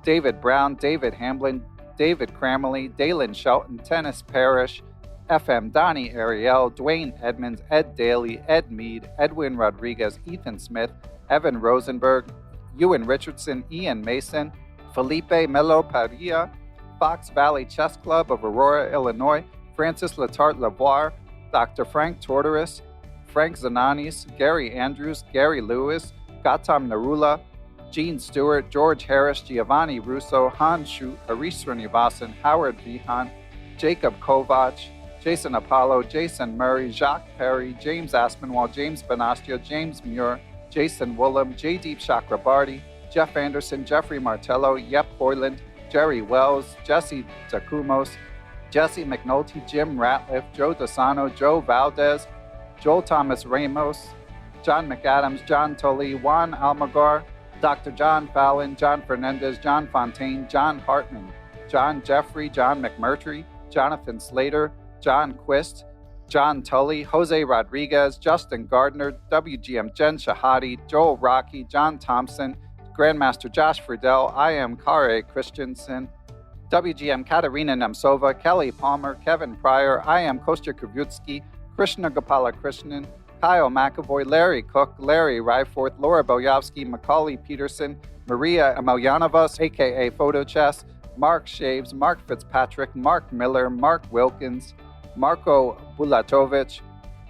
David Brown, David Hamblin, David Cramley, Dalen Shelton, Tennis Parrish, FM Donnie Ariel, Dwayne Edmonds, Ed Daly, Ed Mead, Edwin Rodriguez, Ethan Smith, Evan Rosenberg, Ewan Richardson, Ian Mason, Felipe Melo Padilla, Fox Valley Chess Club of Aurora, Illinois, Francis Letarte Lavoie, Dr. Frank Tortoris, Frank Zananis, Gary Andrews, Gary Lewis, Gautam Narula, Gene Stewart, George Harris, Giovanni Russo, Hans Schutt, Harish Srinivasan, Howard Vihan, Jacob Kovac, Jason Apollo, Jason Murray, Jacques Perry, James Aspinwall, James Benastia, James Muir, Jason Woolham, Jaydeep Chakrabarty, Jeff Anderson, Jeffrey Martello, Yep Hoyland, Jerry Wells, Jesse Takumos, Jesse McNulty, Jim Ratliff, Joe Dasano, Joe Valdez, Joel Thomas Ramos, John McAdams, John Tully, Juan Almagar, Dr. John Fallon, John Fernandez, John Fontaine, John Hartman, John Jeffrey, John McMurtry, Jonathan Slater, John Quist, John Tully, Jose Rodriguez, Justin Gardner, WGM Jen Shahadi, Joel Rocky, John Thompson, Grandmaster Josh Friedel, IM Christensen, WGM Katerina Nemtsova, Kelly Palmer, Kevin Pryor, IM Kostya Kavutski, Krishna Gopala Krishnan, Kyle McAvoy, Larry Cook, Larry Ryforth, Laura Boyovsky, Macaulay Peterson, Maria Amelyanovas, aka Photo Chess, Mark Shaves, Mark Fitzpatrick, Mark Miller, Mark Wilkins, Marco Bulatovic,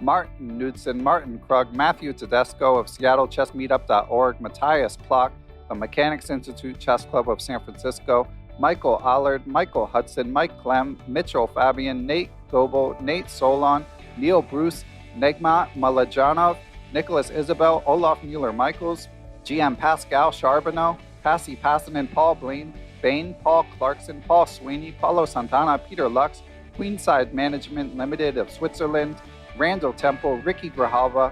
Martin Knudsen, Martin Krug, Matthew Tedesco of SeattleChessMeetup.org, Matthias Plock, the Mechanics Institute Chess Club of San Francisco, Michael Allard, Michael Hudson, Mike Clem, Mitchell Fabian, Nate Goebel, Nate Solon, Neil Bruce, Negma Malajanov, Nicholas Isabel, Olaf Mueller-Michaels, GM Pascal Charbonneau, Passy Passanen, Paul Bain, Paul Clarkson, Paul Sweeney, Paulo Santana, Peter Lux, Queenside Management Limited of Switzerland, Randall Temple, Ricky Grijalva,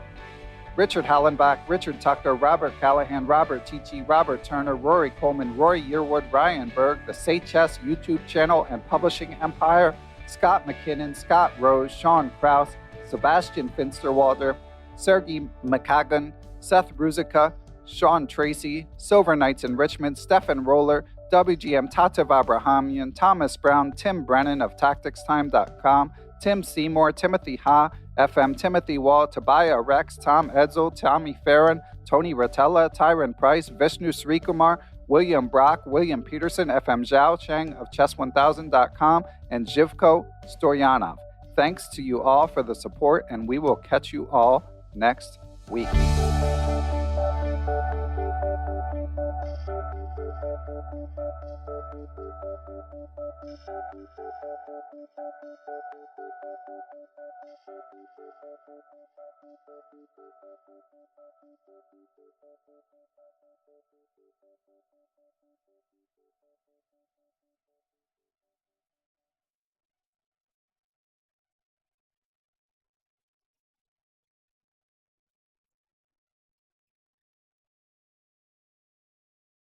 Richard Hallenbach, Richard Tucker, Robert Callahan, Robert Tichy, Robert Turner, Rory Coleman, Roy Yearwood, Ryan Berg, the Say Chess YouTube channel and publishing empire, Scott McKinnon, Scott Rose, Sean Krause, Sebastian Finsterwalder, Sergei McKagan, Seth Ruzica, Sean Tracy, Silver Knights in Richmond, Stefan Roller, WGM Tatev Abrahamian, Thomas Brown, Tim Brennan of TacticsTime.com, Tim Seymour, Timothy Ha, FM Timothy Wall, Tobiah Rex, Tom Edsel, Tommy Farron, Tony Rotella, Tyron Price, Vishnu Srikumar, William Brock, William Peterson, FM Zhao Cheng of Chess1000.com, and Zhivko Stoyanov. Thanks to you all for the support, and we will catch you all next week.